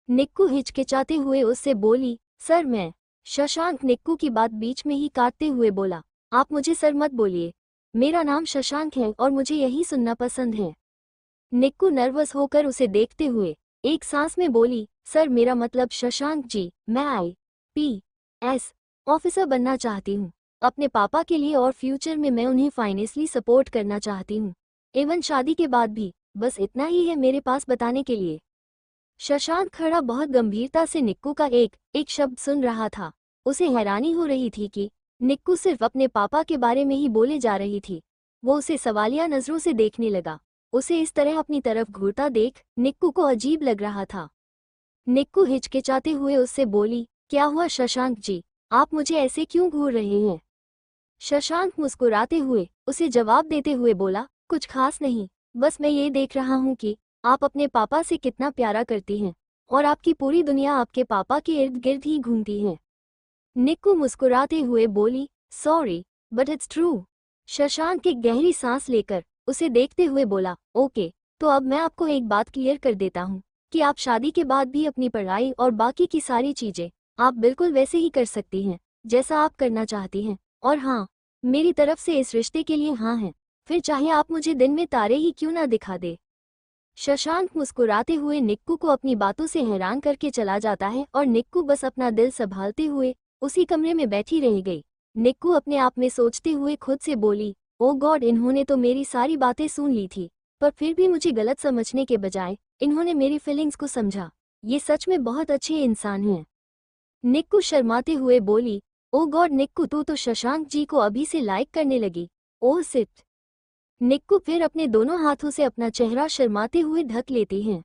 निक्कू हिचकिचाते हुए उससे बोली, सर मैं। शशांक निक्कू की बात बीच में ही काटते हुए बोला, आप मुझे सर मत बोलिए, मेरा नाम शशांक है और मुझे यही सुनना पसंद है। निक्कू नर्वस होकर उसे देखते हुए एक सांस में बोली, सर मेरा मतलब शशांक जी, मैं IPS ऑफिसर बनना चाहती हूँ अपने पापा के लिए और फ्यूचर में मैं उन्हें फाइनेंशियली सपोर्ट करना चाहती हूँ, इवन शादी के बाद भी। बस इतना ही है मेरे पास बताने के लिए। शशांक खड़ा बहुत गंभीरता से निक्कू का एक एक शब्द सुन रहा था। उसे हैरानी हो रही थी कि निक्कू सिर्फ अपने पापा के बारे में ही बोले जा रही थी। वो उसे सवालिया नजरों से देखने लगा। उसे इस तरह अपनी तरफ घूरता देख निक्कू को अजीब लग रहा था। निक्कू हिचकिचाते हुए उससे बोली, क्या हुआ शशांक जी, आप मुझे ऐसे क्यों घूर रहे हैं? शशांक मुस्कुराते हुए उसे जवाब देते हुए बोला, कुछ खास नहीं, बस मैं ये देख रहा हूँ कि आप अपने पापा से कितना प्यारा करती हैं और आपकी पूरी दुनिया आपके पापा के इर्द गिर्द ही घूमती है। निक्कू मुस्कुराते हुए बोली, sorry but it's true. Shashank एक गहरी सांस लेकर उसे देखते हुए बोला, ओके, तो अब मैं आपको एक बात क्लियर कर देता हूँ कि आप शादी के बाद भी अपनी पढ़ाई और बाकी की सारी चीजें आप बिल्कुल वैसे ही कर सकती हैं जैसा आप करना चाहती हैं। और हाँ, मेरी तरफ से इस रिश्ते के लिए हाँ है, फिर चाहे आप मुझे दिन में तारे ही क्यों ना दिखा दे। शशांक मुस्कुराते हुए निक्कू को अपनी बातों से हैरान करके चला जाता है और निक्कू बस अपना दिल संभालते हुए उसी कमरे में बैठी रह गई। निक्कू अपने आप में सोचते हुए खुद से बोली, ओ गॉड, इन्होंने तो मेरी सारी बातें सुन ली थी, पर फिर भी मुझे गलत समझने के बजाय इन्होंने मेरी फीलिंग्स को समझा। ये सच में बहुत अच्छे इंसान हैं। निक्कू शर्माते हुए बोली, ओ गॉड निक्कू, तू तो शशांक जी को अभी से लाइक करने लगी। ओह सिट। निक्कू फिर अपने दोनों हाथों से अपना चेहरा शर्माते हुए ढक लेती हैं।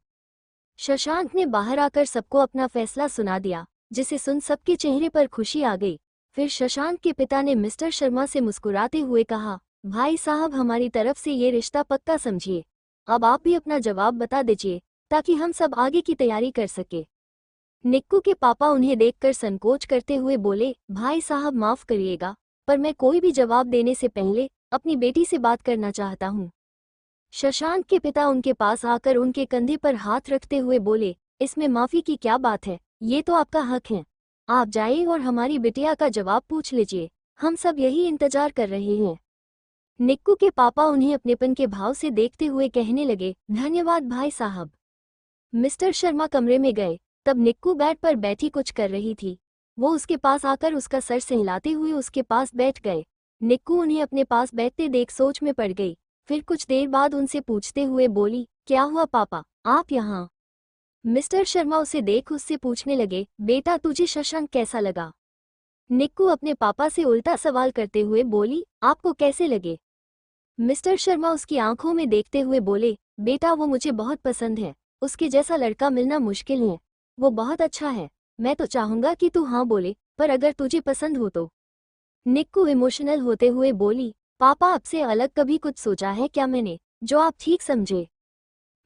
शशांक ने बाहर आकर सबको अपना फैसला सुना दिया, जिसे सुन सबके चेहरे पर खुशी आ गई। फिर शशांक के पिता ने मिस्टर शर्मा से मुस्कुराते हुए कहा, भाई साहब, हमारी तरफ से ये रिश्ता पक्का समझिए। अब आप भी अपना जवाब बता दीजिए ताकि हम सब आगे की तैयारी कर सके। निक्कू के पापा उन्हें देखकर संकोच करते हुए बोले, भाई साहब माफ करिएगा, पर मैं कोई भी जवाब देने से पहले अपनी बेटी से बात करना चाहता हूँ। शशांक के पिता उनके पास आकर उनके कंधे पर हाथ रखते हुए बोले, इसमें माफी की क्या बात है, ये तो आपका हक है। आप जाइए और हमारी बिटिया का जवाब पूछ लीजिए, हम सब यही इंतजार कर रहे हैं। निक्कू के पापा उन्हें अपनेपन के भाव से देखते हुए कहने लगे, धन्यवाद भाई साहब। मिस्टर शर्मा कमरे में गए तब निक्कू बेड पर बैठी कुछ कर रही थी। वो उसके पास आकर उसका सर सहलाते हुए उसके पास बैठ गए। निक्कू उन्हें अपने पास बैठते देख सोच में पड़ गई। फिर कुछ देर बाद उनसे पूछते हुए बोली, क्या हुआ पापा, आप यहाँ? मिस्टर शर्मा उसे देख उससे पूछने लगे, बेटा तुझे शशांक कैसा लगा? निक्कू अपने पापा से उल्टा सवाल करते हुए बोली, आपको कैसे लगे? मिस्टर शर्मा उसकी आंखों में देखते हुए बोले, बेटा वो मुझे बहुत पसंद है, उसके जैसा लड़का मिलना मुश्किल है। वो बहुत अच्छा है। मैं तो चाहूंगा कि तू हाँ बोले, पर अगर तुझे पसंद हो तो। निक्कू इमोशनल होते हुए बोली, पापा आपसे अलग कभी कुछ सोचा है क्या मैंने, जो आप ठीक समझे?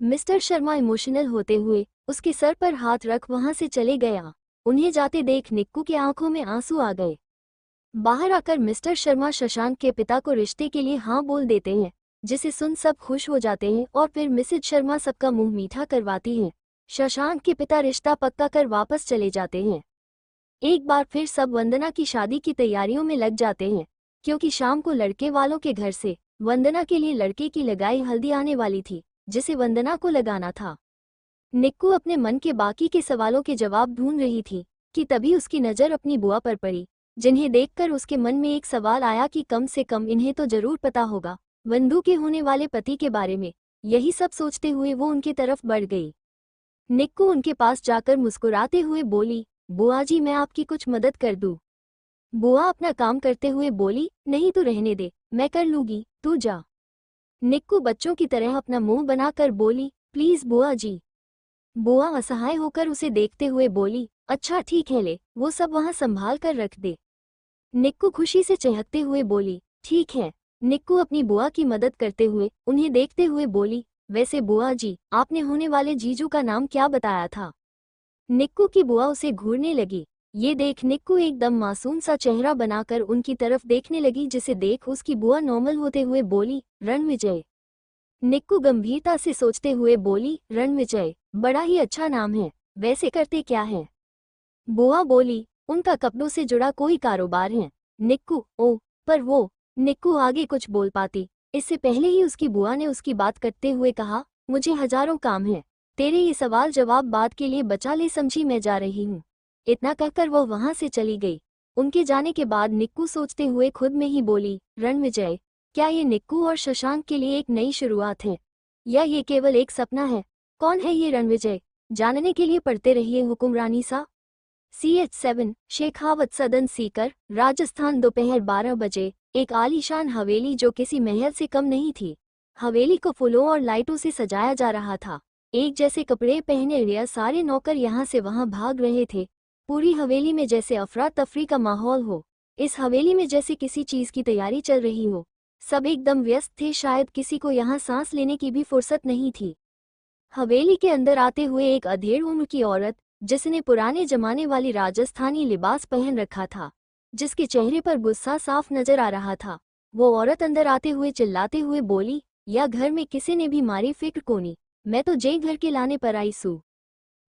मिस्टर शर्मा इमोशनल होते हुए उसके सर पर हाथ रख वहां से चले गया। उन्हें जाते देख निक्कू के आंखों में आंसू आ गए। बाहर आकर मिस्टर शर्मा शशांक के पिता को रिश्ते के लिए हाँ बोल देते हैं, जिसे सुन सब खुश हो जाते हैं और फिर मिसेज शर्मा सबका मुंह मीठा करवाती हैं। शशांक के पिता रिश्ता पक्का कर वापस चले जाते हैं। एक बार फिर सब वंदना की शादी की तैयारियों में लग जाते हैं, क्योंकि शाम को लड़के वालों के घर से वंदना के लिए लड़के की लगाई हल्दी आने वाली थी, जिसे वंदना को लगाना था। निक्कू अपने मन के बाकी के सवालों के जवाब ढूंढ रही थी कि तभी उसकी नज़र अपनी बुआ पर पड़ी, जिन्हें देखकर उसके मन में एक सवाल आया कि कम से कम इन्हें तो जरूर पता होगा वंदू के होने वाले पति के बारे में। यही सब सोचते हुए वो उनकी तरफ बढ़ गई। निक्कू उनके पास जाकर मुस्कुराते हुए बोली, बुआ जी मैं आपकी कुछ मदद कर दूं? बुआ अपना काम करते हुए बोली, नहीं तू रहने दे, मैं कर लूंगी, तू जा। निक्कू बच्चों की तरह अपना मुंह बनाकर बोली, प्लीज बुआ जी। बुआ असहाय होकर उसे देखते हुए बोली, अच्छा ठीक है ले, वो सब वहां संभाल कर रख दे। निक्कू खुशी से चहकते हुए बोली, ठीक है। निक्कू अपनी बुआ की मदद करते हुए उन्हें देखते हुए बोली, वैसे बुआ जी आपने होने वाले जीजू का नाम क्या बताया था? निक्कू की बुआ उसे घूरने लगी। ये देख निक्कू एकदम मासूम सा चेहरा बनाकर उनकी तरफ देखने लगी, जिसे देख उसकी बुआ नॉर्मल होते हुए बोली, रणविजय। निक्कू गंभीरता से सोचते हुए बोली, रणविजय बड़ा ही अच्छा नाम है, वैसे करते क्या है? बुआ बोली, उनका कपड़ों से जुड़ा कोई कारोबार है। निक्कू, ओ, पर वो। निक्कू आगे कुछ बोल पाती, इससे पहले ही उसकी बुआ ने उसकी बात करते हुए कहा, मुझे हजारों काम है, तेरे ये सवाल जवाब बात के लिए बचा ले, समझी, मैं जा रही हूँ। इतना कहकर वो वहां से चली गई। उनके जाने के बाद निक्कू सोचते हुए खुद में ही बोली, रणविजय, क्या ये निक्कू और शशांक के लिए एक नई शुरुआत है, या ये केवल एक सपना है? कौन है ये रणविजय? जानने के लिए पढ़ते रहिए हुक्मरानी सा। CH7 शेखावत सदन सीकर, राजस्थान। दोपहर 12 बजे। एक आलीशान हवेली जो किसी महल से कम नहीं थी। हवेली को फूलों और लाइटों से सजाया जा रहा था। एक जैसे कपड़े पहने हुए सारे नौकर यहाँ से वहाँ भाग रहे थे। पूरी हवेली में जैसे अफरा तफरी का माहौल हो। इस हवेली में जैसे किसी चीज की तैयारी चल रही हो। सब एकदम व्यस्त थे, शायद किसी को यहाँ सांस लेने की भी फुर्सत नहीं थी। हवेली के अंदर आते हुए एक अधेड़ उम्र की औरत, जिसने पुराने जमाने वाली राजस्थानी लिबास पहन रखा था, जिसके चेहरे पर गुस्सा साफ नजर आ रहा था, वो औरत अंदर आते हुए चिल्लाते हुए बोली, या घर में किसी ने भी मारी फिक्र कोनी, मैं तो जय घर के लाने पर आई सू।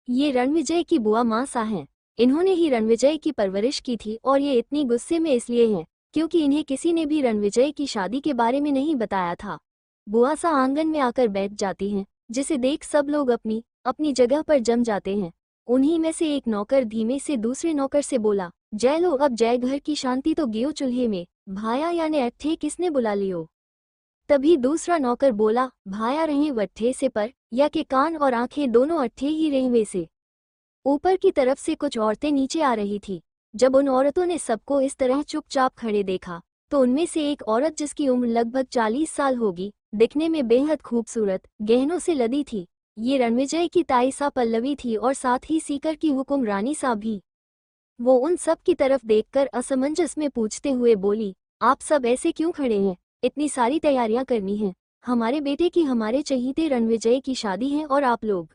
ये रणविजय की बुआ माँ सा हैं। इन्होंने ही रणविजय की परवरिश की थी और ये इतनी गुस्से में इसलिए हैं क्योंकि इन्हें किसी ने भी रणविजय की शादी के बारे में नहीं बताया था। बुआ सा आंगन में आकर बैठ जाती हैं, जिसे देख सब लोग अपनी अपनी जगह पर जम जाते हैं। उन्हीं में से एक नौकर धीमे से दूसरे नौकर से बोला, जय लो, अब जय घर की शांति तो गियो चूल्हे में, भाया याने अट्ठे किसने बुला लियो? तभी दूसरा नौकर बोला, भाया रहे वट्ठे से पर, या के कान और आंखें दोनों अट्ठे ही रहे वैसे। ऊपर की तरफ से कुछ औरतें नीचे आ रही थी। जब उन औरतों ने सबको इस तरह चुपचाप खड़े देखा, तो उनमें से एक औरत, जिसकी उम्र लगभग 40 साल होगी, दिखने में बेहद खूबसूरत, गहनों से लदी थी, ये रणविजय की ताई सा पल्लवी थी और साथ ही सीकर की हुक्मरानी सा भी। वो उन सब की तरफ देखकर असमंजस में पूछते हुए बोली, आप सब ऐसे क्यों खड़े हैं? इतनी सारी तैयारियां करनी है, हमारे बेटे की, हमारे चहीते रणविजय की शादी है, और आप लोग।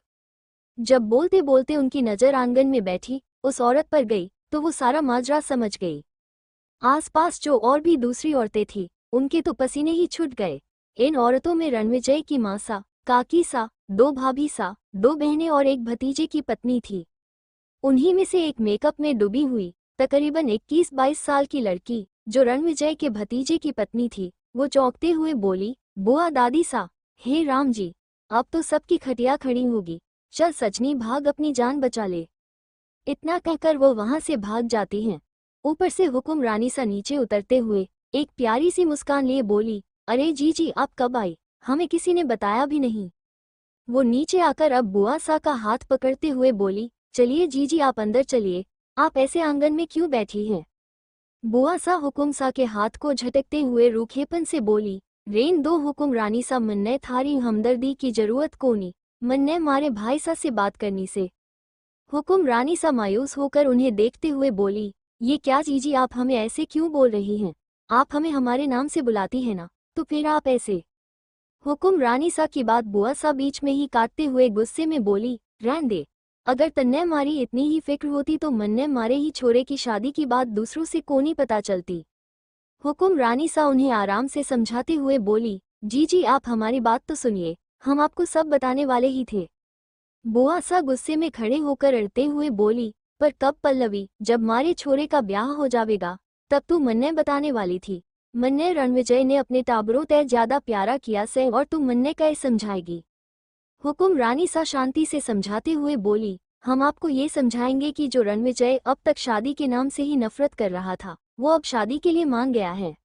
जब बोलते बोलते उनकी नजर आंगन में बैठी उस औरत पर गई, तो वो सारा माजरा समझ गई। आसपास जो और भी दूसरी औरतें थीं, उनके तो पसीने ही छूट गए। इन औरतों में रणविजय की माँ सा, काकी सा, 2 भाभी सा, 2 बहनें और एक भतीजे की पत्नी थी। उन्हीं में से एक मेकअप में डूबी हुई तकरीबन 21-22 साल की लड़की, जो रणविजय के भतीजे की पत्नी थी, वो चौंकते हुए बोली, बुआ दादी सा, हे राम जी, अब तो सबकी खटिया खड़ी होगी, चल सचनी भाग अपनी जान बचा ले। इतना कहकर वो वहां से भाग जाती हैं। ऊपर से हुकुम रानी सा नीचे उतरते हुए एक प्यारी सी मुस्कान लिए बोली, अरे जी आप कब आई, हमें किसी ने बताया भी नहीं। वो नीचे आकर अब बुआ सा का हाथ पकड़ते हुए बोली, चलिए जी आप अंदर चलिए, आप ऐसे आंगन में क्यों बैठी हैं। बुआ सा हुकुम सा के हाथ को झटकते हुए रूखेपन से बोली, रेन दो हुकुम रानी सा, मन्ने थारी हमदर्दी की जरूरत कोनी, मन्ने मारे भाई सा से बात करनी से। हुकुम रानी सा मायूस होकर उन्हें देखते हुए बोली, ये क्या जीजी आप हमें ऐसे क्यों बोल रही हैं, आप हमें हमारे नाम से बुलाती हैं ना, तो फिर आप ऐसे। हुकुम रानी सा की बात बुआ सा बीच में ही काटते हुए गुस्से में बोली, रहन दे, अगर तन्ने मारी इतनी ही फिक्र होती तो मन्ने मारे ही छोरे की शादी की बात दूसरों से कोनी पता चलती। हुकुम रानी सा उन्हें आराम से समझाते हुए बोली, जी आप हमारी बात तो सुनिए, हम आपको सब बताने वाले ही थे। बुआ सा गुस्से में खड़े होकर अड़ते हुए बोली, पर कब पल्लवी, जब मारे छोरे का ब्याह हो जावेगा तब तू मन्ने बताने वाली थी। मन्ने रणविजय ने अपने टाबरों तय ज्यादा प्यारा किया से, और तू मन्ने का समझाएगी। हुकुम रानी सा शांति से समझाते हुए बोली, हम आपको ये समझाएंगे कि जो रणविजय अब तक शादी के नाम से ही नफरत कर रहा था वो अब शादी के लिए मान गया है।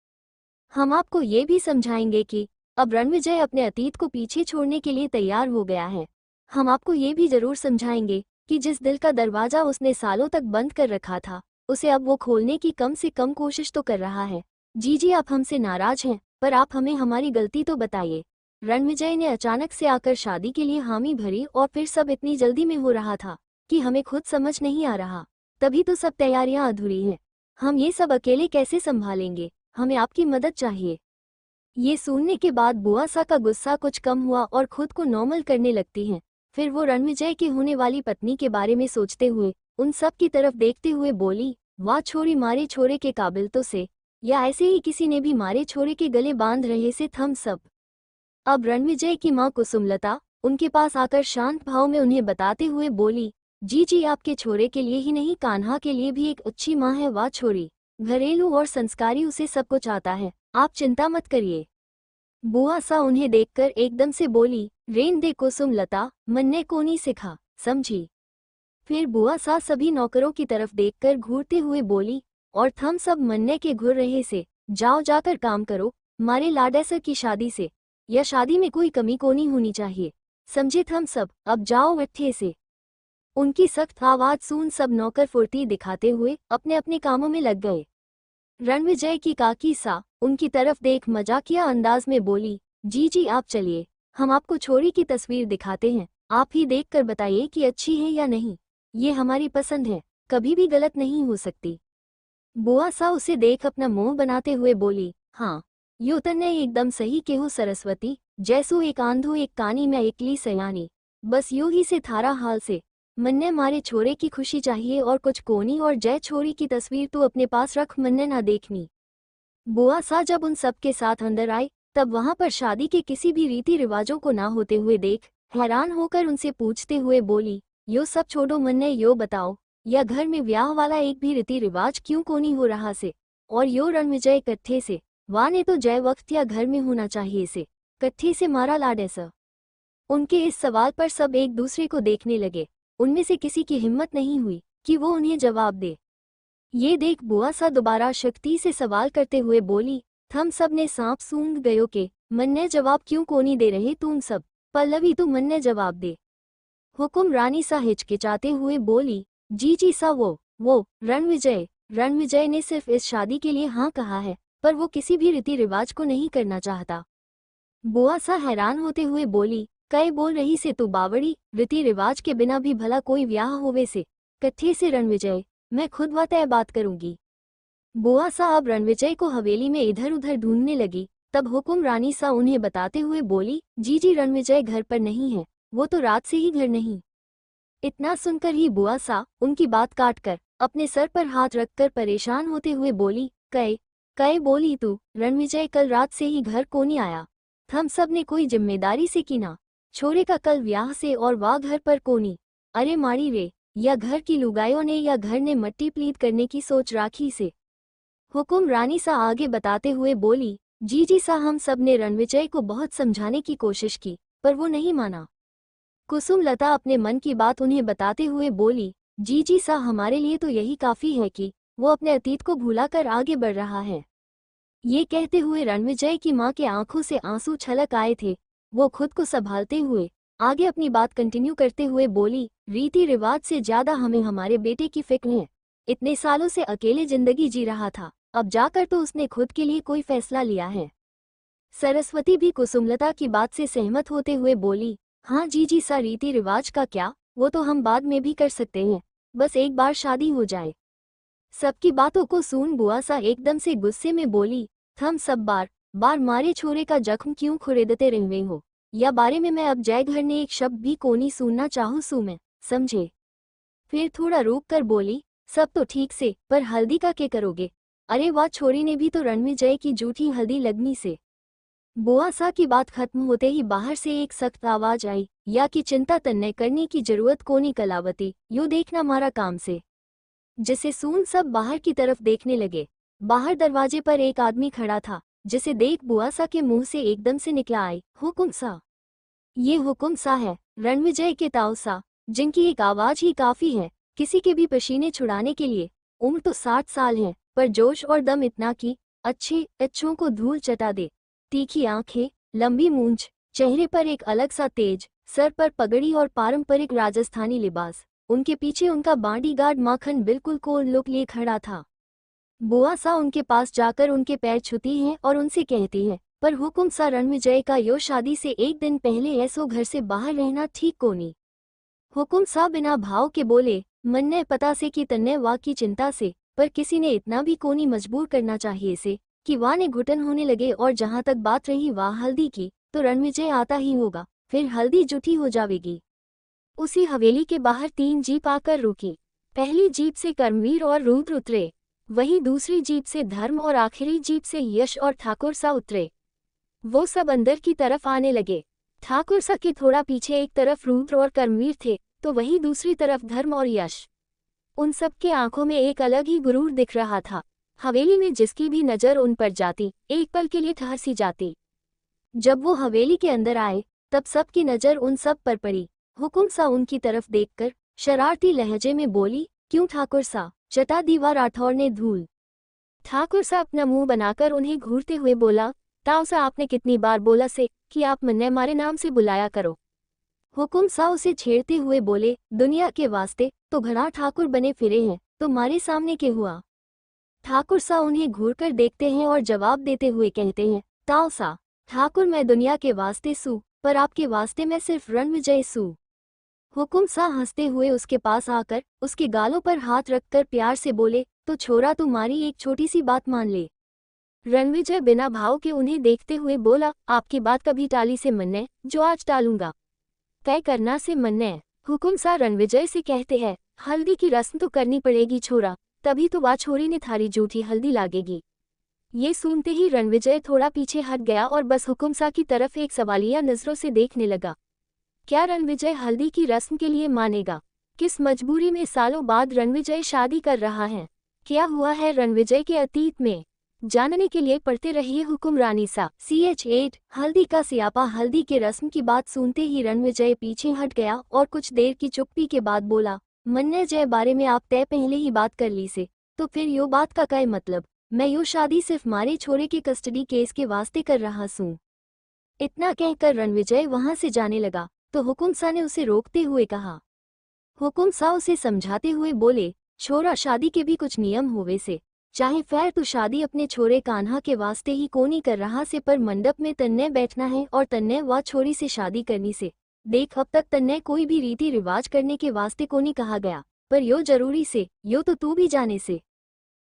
हम आपको ये भी समझाएंगे कि अब रणविजय अपने अतीत को पीछे छोड़ने के लिए तैयार हो गया है। हम आपको ये भी जरूर समझाएंगे कि जिस दिल का दरवाजा उसने सालों तक बंद कर रखा था उसे अब वो खोलने की कम से कम कोशिश तो कर रहा है। जी आप हमसे नाराज हैं, पर आप हमें हमारी गलती तो बताइए। रणविजय ने अचानक से आकर शादी के लिए हामी भरी और फिर सब इतनी जल्दी में हो रहा था कि हमें खुद समझ नहीं आ रहा, तभी तो सब तैयारियां अधूरी हैं। हम ये सब अकेले कैसे संभालेंगे, हमें आपकी मदद चाहिए। ये सुनने के बाद बुआ सा का गुस्सा कुछ कम हुआ और खुद को नॉर्मल करने लगती हैं। फिर वो रणविजय की होने वाली पत्नी के बारे में सोचते हुए उन सब की तरफ देखते हुए बोली, वाह छोरी मारे छोरे के काबिल तो से, या ऐसे ही किसी ने भी मारे छोरे के गले बांध रहे से थम सब। अब रणविजय की माँ कुसुमलता उनके पास आकर शांत भाव में उन्हें बताते हुए बोली, जी आपके छोरे के लिए ही नहीं कान्हा के लिए भी एक अच्छी माँ है, वाह छोरी, घरेलू और संस्कारी, उसे सब कुछ आता है, आप चिंता मत करिए। बुआ सा उन्हें देखकर एकदम से बोली, रेन दे कुसुमलता, मन्ने को नहीं सिखा, समझी। फिर बुआ सा सभी नौकरों की तरफ देखकर घूरते हुए बोली, और थम सब मन्ने के घूर रहे से, जाओ जाकर काम करो, मारे लाडेसर की शादी से, या शादी में कोई कमी को नहीं होनी चाहिए, समझे थम सब, अब जाओ अच्छे से। उनकी सख्त आवाज सुन सब नौकर फुर्ती दिखाते हुए अपने अपने कामों में लग गए। रणविजय की काकी सा उनकी तरफ देख मजाकिया अंदाज में बोली, जी आप चलिए, हम आपको छोरी की तस्वीर दिखाते हैं, आप ही देखकर बताइए कि अच्छी है या नहीं, ये हमारी पसंद है, कभी भी गलत नहीं हो सकती। बुआ सा उसे देख अपना मुंह बनाते हुए बोली, हाँ यो तन्ने एकदम सही केहू सरस्वती, जैसो एक आंधो एक कानी में एकली सयानी, बस यो ही से थारा हाल से, मन्ने मारे छोरे की खुशी चाहिए और कुछ कोनी, और जय छोरी की तस्वीर तो अपने पास रख, मन्ने ना देखनी। बुआ सा जब उन सब के साथ अंदर आए तब वहां पर शादी के किसी भी रीति रिवाजों को ना होते हुए देख हैरान होकर उनसे पूछते हुए बोली, यो सब छोड़ो मन्ने, यो बताओ या घर में ब्याह वाला एक भी रीति रिवाज क्यों कोनी हो रहा से, और यो रणविजय कट्ठे से, वाह ने तो जय वक्त या घर में होना चाहिए से, कट्ठे से मारा लाडे सा। उनके इस सवाल पर सब एक दूसरे को देखने लगे, उनमें से किसी की हिम्मत नहीं हुई कि वो उन्हें जवाब दे। ये देख बुआ सा दोबारा शक्ति से सवाल करते हुए बोली, थम सब ने सांप सूंघ गयो के, मन्ने जवाब क्यों कोनी दे रहे तुम सब, पल्लवी तू मन्ने जवाब दे। हुकुम रानी सा हिचकिचाते हुए बोली, जी सा वो रणविजय ने सिर्फ इस शादी के लिए हाँ कहा है, पर वो किसी भी रीति रिवाज को नहीं करना चाहता। बुआ सा हैरान होते हुए बोली, कई बोल रही से तू बावड़ी, रीति रिवाज के बिना भी भला कोई ब्याह होवे से, कट्ठे से रणविजय, मैं खुद व तय बात करूंगी। बुआ सा अब रणविजय को हवेली में इधर उधर ढूंढने लगी, तब हुकुम रानी सा उन्हें बताते हुए बोली, जी रणविजय घर पर नहीं है, वो तो रात से ही घर नहीं। इतना सुनकर ही बुआ सा उनकी बात काटकर अपने सर पर हाथ रखकर परेशान होते हुए बोली, कई बोली तू, रणविजय कल रात से ही घर को नहीं आया, हम सब ने कोई जिम्मेदारी से की ना, छोरे का कल ब्याह से और वाह घर पर कोनी, अरे माड़ी रे, या घर की लुगाइयों ने या घर ने मट्टी प्लीत करने की सोच राखी से। हुकुम रानी सा आगे बताते हुए बोली, जी सा हम सब ने रणविजय को बहुत समझाने की कोशिश की, पर वो नहीं माना। कुसुमलता अपने मन की बात उन्हें बताते हुए बोली, जी जी सा, हमारे लिए तो यही काफी है कि वो अपने अतीत को भुलाकर आगे बढ़ रहा है। ये कहते हुए रणविजय की मां के आंखों से आंसू छलक आए थे। वो खुद को संभालते हुए आगे अपनी बात कंटिन्यू करते हुए बोली, रीति रिवाज से ज्यादा हमें हमारे बेटे की फिक्र है। इतने सालों से अकेले जिंदगी जी रहा था, अब जाकर तो उसने खुद के लिए कोई फैसला लिया है। सरस्वती भी कुसुमलता की बात से सहमत होते हुए बोली, हाँ जी जी सा, रीति रिवाज का क्या, वो तो हम बाद में भी कर सकते हैं, बस एक बार शादी हो जाए। सबकी बातों को सुन बुआ सा एकदम से गुस्से में बोली, थम सब बार बार मारे छोरे का जख्म क्यों खुरेदते रहे हो, या बारे में मैं अब जय घर ने एक शब्द भी कोनी सुनना चाहूँ सू मैं, समझे। फिर थोड़ा रुक कर बोली, सब तो ठीक से, पर हल्दी का क्या करोगे। अरे वाह, छोरी ने भी तो रणविजय की जूठी हल्दी लगनी से। बुआ सा की बात खत्म होते ही बाहर से एक सख्त आवाज आई, या की चिंता तन्ने करने की जरूरत कोनी कलावती, यूं देखना मारा काम से। जिसे सुन सब बाहर की तरफ देखने लगे। बाहर दरवाजे पर एक आदमी खड़ा था, जिसे देख बुआ सा के मुंह से एकदम से निकला आई, हुकुम सा। ये हुकुम सा है, रणविजय के ताऊ सा, जिनकी एक आवाज ही काफी है किसी के भी पसीने छुड़ाने के लिए। उम्र तो 60 साल है, पर जोश और दम इतना कि अच्छों को धूल चटा दे। तीखी आंखें, लंबी मूंछ, चेहरे पर एक अलग सा तेज, सर पर पगड़ी और पारंपरिक राजस्थानी लिबास। उनके पीछे उनका बॉडीगार्ड माखन बिल्कुल कोल्ड लुक लिए खड़ा था। बुआ सा उनके पास जाकर उनके पैर छूती है और उनसे कहती है, पर हुकुम सा, रणविजय का यो शादी से एक दिन पहले ऐसो घर से बाहर रहना ठीक कोनी। हुकुम सा बिना भाव के बोले, मन्ने पता से कि तन्ने वाह की चिंता से, पर किसी ने इतना भी कोनी मजबूर करना चाहिए से कि वाह ने घुटन होने लगे। और जहाँ तक बात रही वाह हल्दी की, तो रणविजय आता ही होगा, फिर हल्दी जुठी हो जाएगी। उसी हवेली के बाहर 3 जीप आकर रुकी। पहली जीप से कर्मवीर और रुद्र उतरे, वहीं दूसरी जीप से धर्म और आखिरी जीप से यश और ठाकुर सा उतरे। वो सब अंदर की तरफ आने लगे। ठाकुर सा के थोड़ा पीछे एक तरफ रुद्र और कर्मवीर थे, तो वहीं दूसरी तरफ धर्म और यश। उन सब के आंखों में एक अलग ही गुरूर दिख रहा था। हवेली में जिसकी भी नजर उन पर जाती, एक पल के लिए ठहर सी जाती। जब वो हवेली के अंदर आए, तब सबकी नजर उन सब पर पड़ी। हुकुम सा उनकी तरफ देखकर शरारती लहजे में बोली, क्यों ठाकुर सा, चटा दीवार राठौर ने धूल। ठाकुर सा अपना मुंह बनाकर उन्हें घूरते हुए बोला, ताऊ सा, आपने कितनी बार बोला से कि आप मन्ने मारे नाम से बुलाया करो। हुकुम सा उसे छेड़ते हुए बोले, दुनिया के वास्ते तो घड़ा ठाकुर बने फिरे हैं, तो मारे सामने के हुआ। ठाकुर सा उन्हें घूरकर देखते हैं और जवाब देते हुए कहते हैं, ताऊ सा, ठाकुर मैं दुनिया के वास्ते सू, पर आपके वास्ते मैं सिर्फ रणविजय सू। हुकुम सा हंसते हुए उसके पास आकर उसके गालों पर हाथ रखकर प्यार से बोले, तो छोरा तुम्हारी एक छोटी सी बात मान ले। रणविजय बिना भाव के उन्हें देखते हुए बोला, आपकी बात कभी टाली से मन्ने, जो आज टालूंगा। तय करना से मन्ने। हुकुम सा रणविजय से कहते हैं, हल्दी की रस्म तो करनी पड़ेगी छोरा, तभी तो वा छोरी ने थारी जूठी हल्दी लागेगी। ये सुनते ही रणविजय थोड़ा पीछे हट गया और बस हुकुम सा की तरफ एक सवालिया नजरों से देखने लगा। क्या रणविजय हल्दी की रस्म के लिए मानेगा? किस मजबूरी में सालों बाद रणविजय शादी कर रहा है? क्या हुआ है रणविजय के अतीत में? जानने के लिए पढ़ते रहिए हुक्मरानी सा। CH8 हल्दी का सियापा। हल्दी के रस्म की बात सुनते ही रणविजय पीछे हट गया और कुछ देर की चुप्पी के बाद बोला, मन्ने जय बारे में आप तय पहले ही बात कर ली से, तो फिर यो बात का क्या मतलब। मैं यो शादी सिर्फ मारे छोरे के कस्टडी केस के वास्ते कर रहा सूं। इतना कहकर रणविजय वहां से जाने लगा, तो हुकुम सा ने उसे रोकते हुए कहा। हुकुम सा उसे समझाते हुए बोले, छोरा शादी के भी कुछ नियम होवे से, चाहे फैर तू शादी अपने छोरे कान्हा के वास्ते ही कोनी कर रहा से, पर मंडप में तन्ने बैठना है और तन्ने व छोरी से शादी करनी से। देख अब तक तन्ने कोई भी रीति रिवाज करने के वास्ते कोनी कहा गया, पर यो जरूरी से, यो तो तू भी जाने से।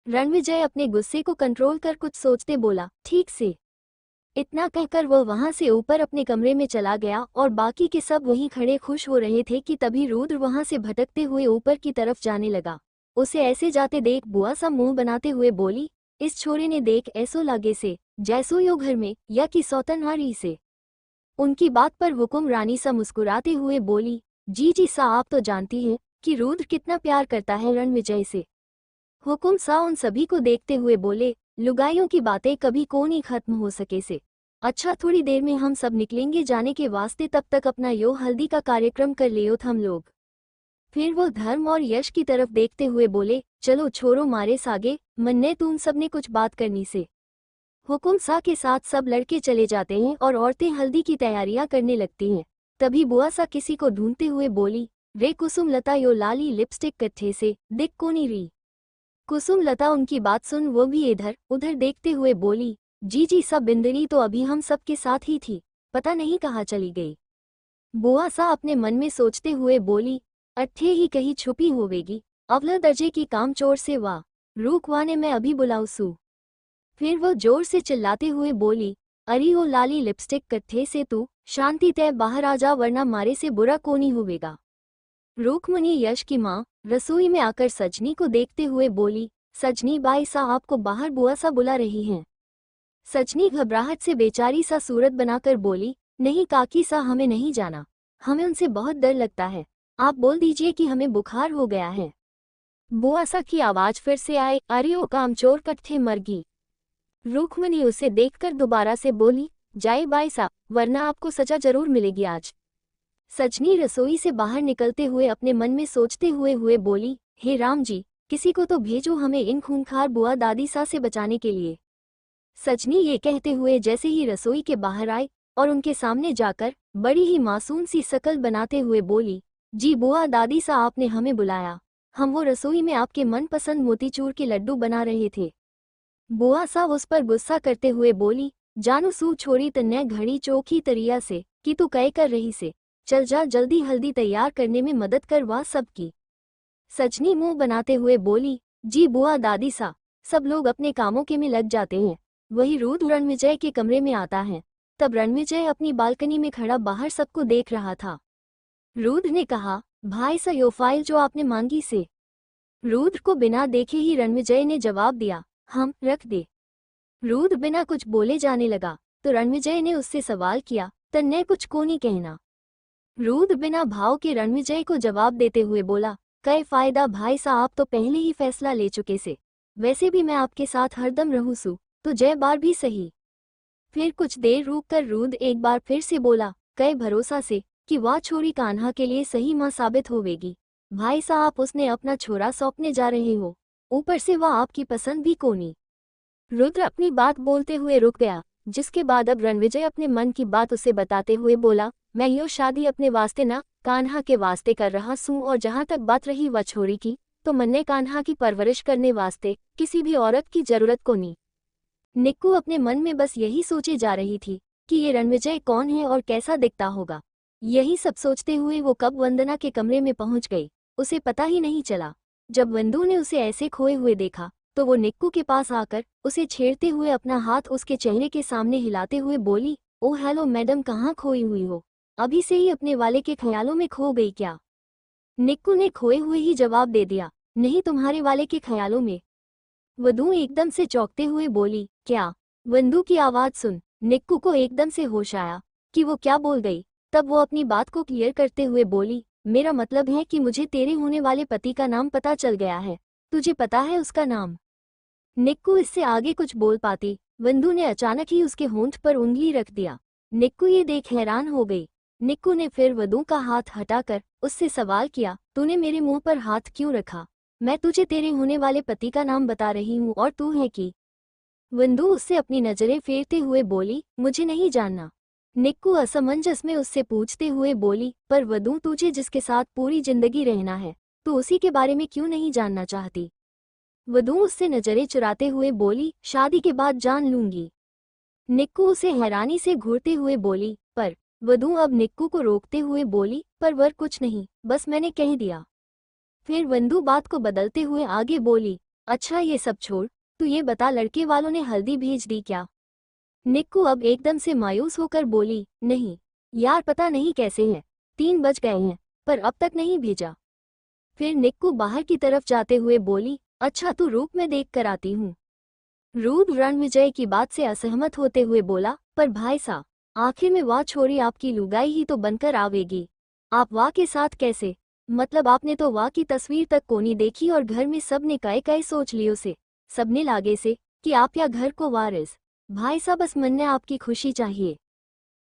रणविजय अपने गुस्से को कंट्रोल कर कुछ सोचते बोला, ठीक से। इतना कहकर वह वहां से ऊपर अपने कमरे में चला गया और बाकी के सब वहीं खड़े खुश हो रहे थे कि तभी रुद्र वहां से भटकते हुए ऊपर की तरफ जाने लगा। उसे ऐसे जाते देख बुआ सा मुंह बनाते हुए बोली, इस छोरे ने देख ऐसो लागे से जैसो यो घर में या कि सौतनहारी से। उनकी बात पर हुकुम रानी सा मुस्कुराते हुए बोली, जी जी सा, आप तो जानती हैं कि रुद्र कितना प्यार करता है रणविजय से। हुकुम सा उन सभी को देखते हुए बोले, लुगाइयों की बातें कभी को नहीं खत्म हो सके से। अच्छा थोड़ी देर में हम सब निकलेंगे जाने के वास्ते, तब तक अपना यो हल्दी का कार्यक्रम कर लियो हम लोग। फिर वो धर्म और यश की तरफ देखते हुए बोले, चलो छोरो मारे सागे, मन्ने तुम सबने कुछ बात करनी से। हुकुम सा के साथ सब लड़के चले जाते हैं और औरतें हल्दी की तैयारियां करने लगती हैं। तभी बुआ सा किसी को ढूंढते हुए बोली, रे कुसुम लता यो लाली लिपस्टिक कट्ठे से दिख कोनी री। कुसुम लता उनकी बात सुन वो भी इधर उधर देखते हुए बोली, जी सब बिंदरी तो अभी हम सब के साथ ही थी, पता नहीं कहाँ चली गई। बुआ सा अपने मन में सोचते हुए बोली, अट्ठे ही कहीं छुपी होवेगी, अवला दर्जे की काम चोर से वाह, रूकवाने मैं अभी बुलाऊसू। फिर वो जोर से चिल्लाते हुए बोली, अरे ओ लाली लिपस्टिक कट्ठे से तू शांति तय बाहर आ जा वरना मारे से बुरा कोनी होवेगा। रूकमणी यश की माँ रसोई में आकर सजनी को देखते हुए बोली, सजनी बाई सा आपको बाहर बुआ सा बुला रही हैं। सजनी घबराहट से बेचारी सा सूरत बनाकर बोली, नहीं काकी सा हमें नहीं जाना, हमें उनसे बहुत डर लगता है, आप बोल दीजिए कि हमें बुखार हो गया है। बुआ सा की आवाज फिर से आए, अरे ओ कामचोर कट्ठे मरगी। रूकमणी उसे देखकर दोबारा से बोली, जाए बाई सा वरना आपको सजा जरूर मिलेगी आज। सजनी रसोई से बाहर निकलते हुए अपने मन में सोचते हुए बोली, हे राम जी, किसी को तो भेजो हमें इन खूंखार बुआ दादी सा से बचाने के लिए। सजनी ये कहते हुए जैसे ही रसोई के बाहर आए और उनके सामने जाकर बड़ी ही मासूम सी शकल बनाते हुए बोली, जी बुआ दादी सा आपने हमें बुलाया, हम वो रसोई में आपके मनपसंद मोतीचूर के लड्डू बना रहे थे। बुआ सा उस पर गुस्सा करते हुए बोली, जानू सू छोड़ी तन्ने घड़ी चोखी तरिया से कि तू कै कर रही से, चल जा जल्दी हल्दी तैयार करने में मदद करवा सबकी। सजनी मुंह बनाते हुए बोली, जी बुआ दादी सा, सब लोग अपने कामों के में लग जाते हैं। वही रूद रणविजय के कमरे में आता है। तब रणविजय अपनी बालकनी में खड़ा बाहर सबको देख रहा था। रूद ने कहा, भाई सा यो फाइल जो आपने मांगी से। रूद को बिना देखे ही रणविजय ने जवाब दिया, हम रख दे। रूद बिना कुछ बोले जाने लगा तो रणविजय ने उससे सवाल किया, तन्ने कुछ को नहीं कहना। रूद बिना भाव के रणविजय को जवाब देते हुए बोला, कै फायदा भाई सा आप तो पहले ही फैसला ले चुके से, वैसे भी मैं आपके साथ हरदम रहूं सू, तो जय बार भी सही। फिर कुछ देर रुक कर रूद एक बार फिर से बोला, कै भरोसा से कि वह छोरी कान्हा के लिए सही माँ साबित होवेगी। भाई सा आप उसने अपना छोरा सौंपने जा रहे हो, ऊपर से वह आपकी पसंद भी कोनी। रुद्र अपनी बात बोलते हुए रुक गया, जिसके बाद अब रणविजय अपने मन की बात उसे बताते हुए बोला, मैं यो शादी अपने वास्ते ना कान्हा के वास्ते कर रहा सूं, और जहाँ तक बात रही वह छोरी की, तो मन्ने कान्हा की परवरिश करने वास्ते किसी भी औरत की जरूरत को नहीं। निक्कू अपने मन में बस यही सोचे जा रही थी कि ये रणविजय कौन है और कैसा दिखता होगा। यही सब सोचते हुए वो कब वंदना के कमरे में पहुंच गई, उसे पता ही नहीं चला। जब वंदू ने उसे ऐसे खोए हुए देखा तो वो निक्कू के पास आकर उसे छेड़ते हुए अपना हाथ उसके चेहरे के सामने हिलाते हुए बोली, ओ हेलो मैडम, कहाँ खोई हुई हो, अभी से ही अपने वाले के ख्यालों में खो गई क्या? निक्कू ने खोए हुए ही जवाब दे दिया, नहीं तुम्हारे वाले के ख्यालों में। वधू एकदम से चौंकते हुए बोली, क्या? वंदू की आवाज सुन निक्कू को एकदम से होश आया कि वो क्या बोल गई। तब वो अपनी बात को क्लियर करते हुए बोली, मेरा मतलब है कि मुझे तेरे होने वाले पति का नाम पता चल गया है, तुझे पता है उसका नाम? निक्कू इससे आगे कुछ बोल पाती, वंदू ने अचानक ही उसके होंठ पर उंगली रख दिया। निक्कू ये देख हैरान हो गई। निक्कू ने फिर वधू का हाथ हटाकर उससे सवाल किया, तूने मेरे मुंह पर हाथ क्यों रखा? मैं तुझे तेरे होने वाले पति का नाम बता रही हूँ और तू है कि? वंदू उससे अपनी नजरें फेरते हुए बोली, मुझे नहीं जानना। निक्कू असमंजस में उससे पूछते हुए बोली, पर वधू तुझे जिसके साथ पूरी जिंदगी रहना है, तू उसी के बारे में क्यों नहीं जानना चाहती? वधू उससे नजरें चुराते हुए बोली, शादी के बाद जान लूंगी। निक्कू उसे हैरानी से घूरते हुए बोली, पर? वधू अब निक्कू को रोकते हुए बोली, पर वर कुछ नहीं, बस मैंने कह दिया। फिर वंदू बात को बदलते हुए आगे बोली, अच्छा ये सब छोड़, तू ये बता लड़के वालों ने हल्दी भेज दी क्या? निक्कू अब एकदम से मायूस होकर बोली, नहीं यार, पता नहीं कैसे हैं, 3 बज गए हैं, पर अब तक नहीं भेजा। फिर निक्कू बाहर की तरफ जाते हुए बोली, अच्छा तू रुक, मैं देख कर आती हूँ। रूद रणविजय की बात से असहमत होते हुए बोला, पर भाई सा, आखिर में वाह छोरी आपकी लुगाई ही तो बनकर आवेगी, आप वाह के साथ कैसे? मतलब आपने तो वाह की तस्वीर तक कोनी देखी और घर में सब ने कई सोच लियो से, सबने लागे से कि आप या घर को वारिस। भाई सा बस मन ने आपकी खुशी चाहिए।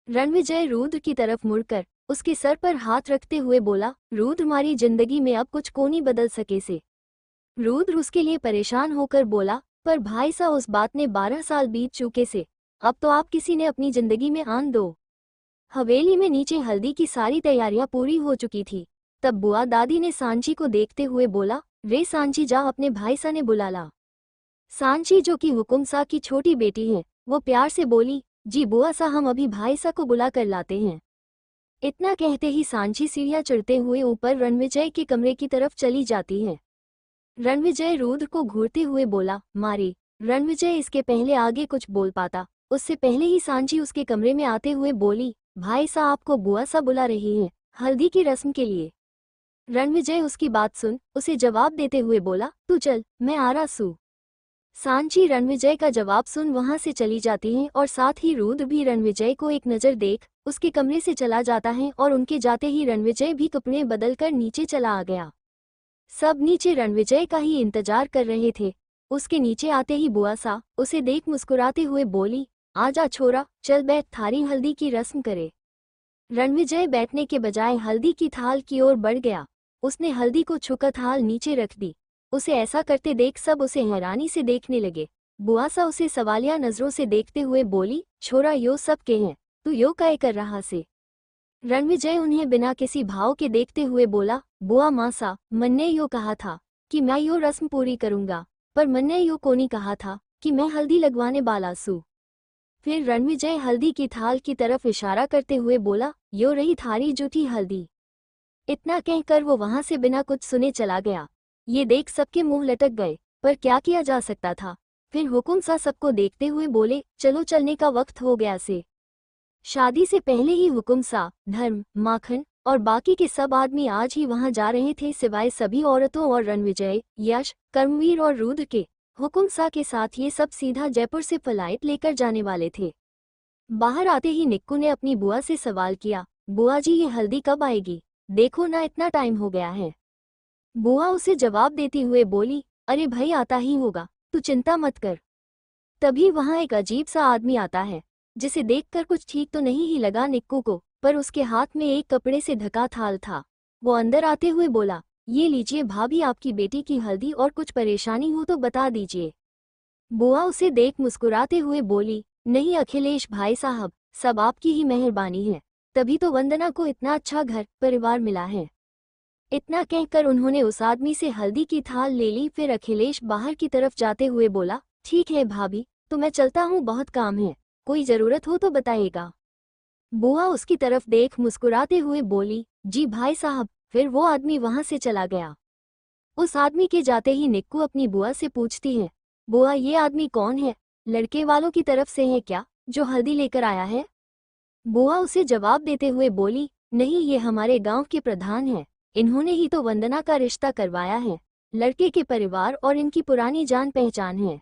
रणविजय रूद की तरफ मुड़कर उसके सर पर हाथ रखते हुए बोला, रुद्र हमारी जिंदगी में अब कुछ को नहीं बदल सके से। रुद्र उसके लिए परेशान होकर बोला, पर भाई सा उस बात ने 12 साल बीत चुके से, अब तो आप किसी ने अपनी जिंदगी में आन दो। हवेली में नीचे हल्दी की सारी तैयारियां पूरी हो चुकी थी। तब बुआ दादी ने सांची को देखते हुए बोला, रे सांची जा अपने भाई सा ने बुला ला। सांची जो कि हुकुम सा की छोटी बेटी है, वो प्यार से बोली, जी बुआ सा हम अभी भाई सा को बुला कर लाते हैं। इतना कहते ही सांची सीढ़ियां चढ़ते हुए ऊपर रणविजय के कमरे की तरफ चली जाती है। रणविजय रुद्र को घूरते हुए बोला, मारे। रणविजय इसके पहले आगे कुछ बोल पाता, उससे पहले ही सांची उसके कमरे में आते हुए बोली, भाई सा आपको बुआ सा बुला रही है, हल्दी की रस्म के लिए। रणविजय उसकी बात सुन उसे जवाब देते हुए बोला, तू चल मैं आ रहा सू। सांची रणविजय का जवाब सुन वहां से चली जाती है और साथ ही रुद्र भी रणविजय को एक नज़र देख उसके कमरे से चला जाता है और उनके जाते ही रणविजय भी कपड़े बदलकर नीचे चला आ गया। सब नीचे रणविजय का ही इंतजार कर रहे थे। उसके नीचे आते ही बुआ सा उसे देख मुस्कुराते हुए बोली, आजा छोरा, चल बैठ, थारी हल्दी की रस्म करे। रणविजय बैठने के बजाय हल्दी की थाल की ओर बढ़ गया। उसने हल्दी को छूकर थाल नीचे रख दी। उसे ऐसा करते देख सब उसे हैरानी से देखने लगे। बुआ सा उसे सवालिया नजरों से देखते हुए बोली, छोरा यो सब के हैं, तू यो काय कर रहा से। रणविजय उन्हें बिना किसी भाव के देखते हुए बोला, बुआ माँ सा, मन्ने यो कहा था कि मैं यो रस्म पूरी करूंगा, पर मन्ने यो कोनी कहा था कि मैं हल्दी लगवाने वाला सू। फिर रणविजय हल्दी की थाल की तरफ इशारा करते हुए बोला, यो रही थारी जूठी हल्दी। इतना कहकर वो वहां से बिना कुछ सुने चला गया। ये देख सबके मुंह लटक गए, पर क्या किया जा सकता था। फिर हुकुम सा सबको देखते हुए बोले, चलो चलने का वक्त हो गया से। शादी से पहले ही हुकुम सा, धर्म, माखन और बाकी के सब आदमी आज ही वहां जा रहे थे, सिवाय सभी औरतों और रणविजय, यश, कर्मवीर और रुद्र के। हुकुम सा के साथ ये सब सीधा जयपुर से फ्लाइट लेकर जाने वाले थे। बाहर आते ही निक्कू ने अपनी बुआ से सवाल किया, बुआ जी ये हल्दी कब आएगी, देखो ना इतना टाइम हो गया है। बुआ उसे जवाब देती हुए बोली, अरे भाई आता ही होगा, तू चिंता मत कर। तभी वहां एक अजीब सा आदमी आता है, जिसे देखकर कुछ ठीक तो नहीं ही लगा निक्कू को, पर उसके हाथ में एक कपड़े से ढका थाल था। वो अंदर आते हुए बोला, ये लीजिए भाभी आपकी बेटी की हल्दी, और कुछ परेशानी हो तो बता दीजिए। बुआ उसे देख मुस्कुराते हुए बोली, नहीं अखिलेश भाई साहब, सब आपकी ही मेहरबानी है, तभी तो वंदना को इतना अच्छा घर परिवार मिला है। इतना कहकर उन्होंने उस आदमी से हल्दी की थाल ले ली। फिर अखिलेश बाहर की तरफ जाते हुए बोला, ठीक है भाभी, तो मैं चलता हूँ, बहुत काम है, कोई जरूरत हो तो बताइएगा। बुआ उसकी तरफ देख मुस्कुराते हुए बोली, जी भाई साहब। फिर वो आदमी वहां से चला गया। उस आदमी के जाते ही निक्कू अपनी बुआ से पूछती है, बुआ ये आदमी कौन है, लड़के वालों की तरफ से है क्या जो हल्दी लेकर आया है। बुआ उसे जवाब देते हुए बोली, नहीं ये हमारे गांव के प्रधान हैं, इन्होंने ही तो वंदना का रिश्ता करवाया है, लड़के के परिवार और इनकी पुरानी जान पहचान है।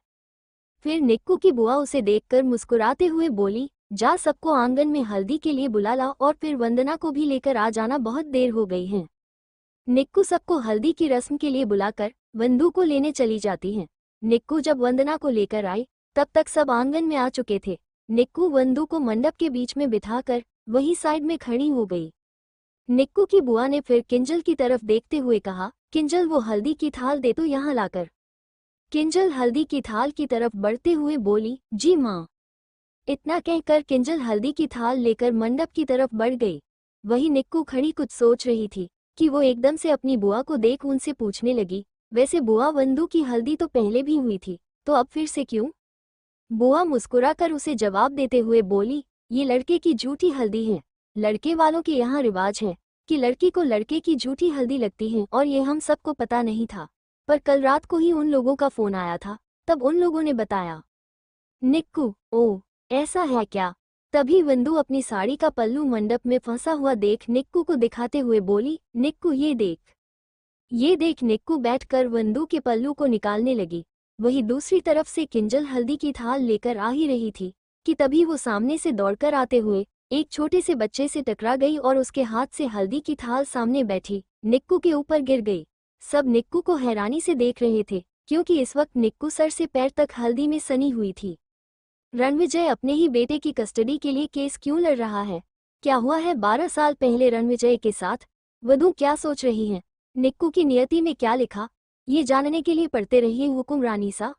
फिर निक्कू की बुआ उसे देखकर मुस्कुराते हुए बोली, जा सबको आंगन में हल्दी के लिए बुला ला और फिर वंदना को भी लेकर आ जाना, बहुत देर हो गई है। निक्कू सबको हल्दी की रस्म के लिए बुलाकर वंदू को लेने चली जाती है। निक्कू जब वंदना को लेकर आई तब तक सब आंगन में आ चुके थे। निक्कू वंदू को मंडप के बीच में बिठाकर वही साइड में खड़ी हो गई। निक्कू की बुआ ने फिर किंजल की तरफ देखते हुए कहा, किंजल वो हल्दी की थाल दे तो यहाँ लाकर। किंजल हल्दी की थाल की तरफ बढ़ते हुए बोली, जी माँ। इतना कहकर किंजल हल्दी की थाल लेकर मंडप की तरफ बढ़ गई। वही निक्कू खड़ी कुछ सोच रही थी कि वो एकदम से अपनी बुआ को देख उनसे पूछने लगी, वैसे बुआ वंदू की हल्दी तो पहले भी हुई थी, तो अब फिर से क्यों। बुआ मुस्कुराकर उसे जवाब देते हुए बोली, ये लड़के की झूठी हल्दी है। लड़के वालों के यहाँ रिवाज है कि लड़की को लड़के की झूठी हल्दी लगती है, और ये हम सबको पता नहीं था, पर कल रात को ही उन लोगों का फोन आया था, तब उन लोगों ने बताया। निक्कू, ओह ऐसा है क्या। तभी वंदू अपनी साड़ी का पल्लू मंडप में फंसा हुआ देख निक्कू को दिखाते हुए बोली, निक्कू ये देख। ये देख निक्कू बैठकर वंदू के पल्लू को निकालने लगी। वही दूसरी तरफ से किंजल हल्दी की थाल लेकर आ ही रही थी कि तभी वो सामने से दौड़कर आते हुए एक छोटे से बच्चे से टकरा गई और उसके हाथ से हल्दी की थाल सामने बैठी निक्कू के ऊपर गिर गई। सब निक्कू को हैरानी से देख रहे थे, क्योंकि इस वक्त निक्कू सर से पैर तक हल्दी में सनी हुई थी। रणविजय अपने ही बेटे की कस्टडी के लिए केस क्यों लड़ रहा है, क्या हुआ है 12 साल पहले रणविजय के साथ? वधू क्या सोच रही है? निक्कू की नियति में क्या लिखा? ये जानने के लिए पढ़ते रहिए हुकुम रानी सा।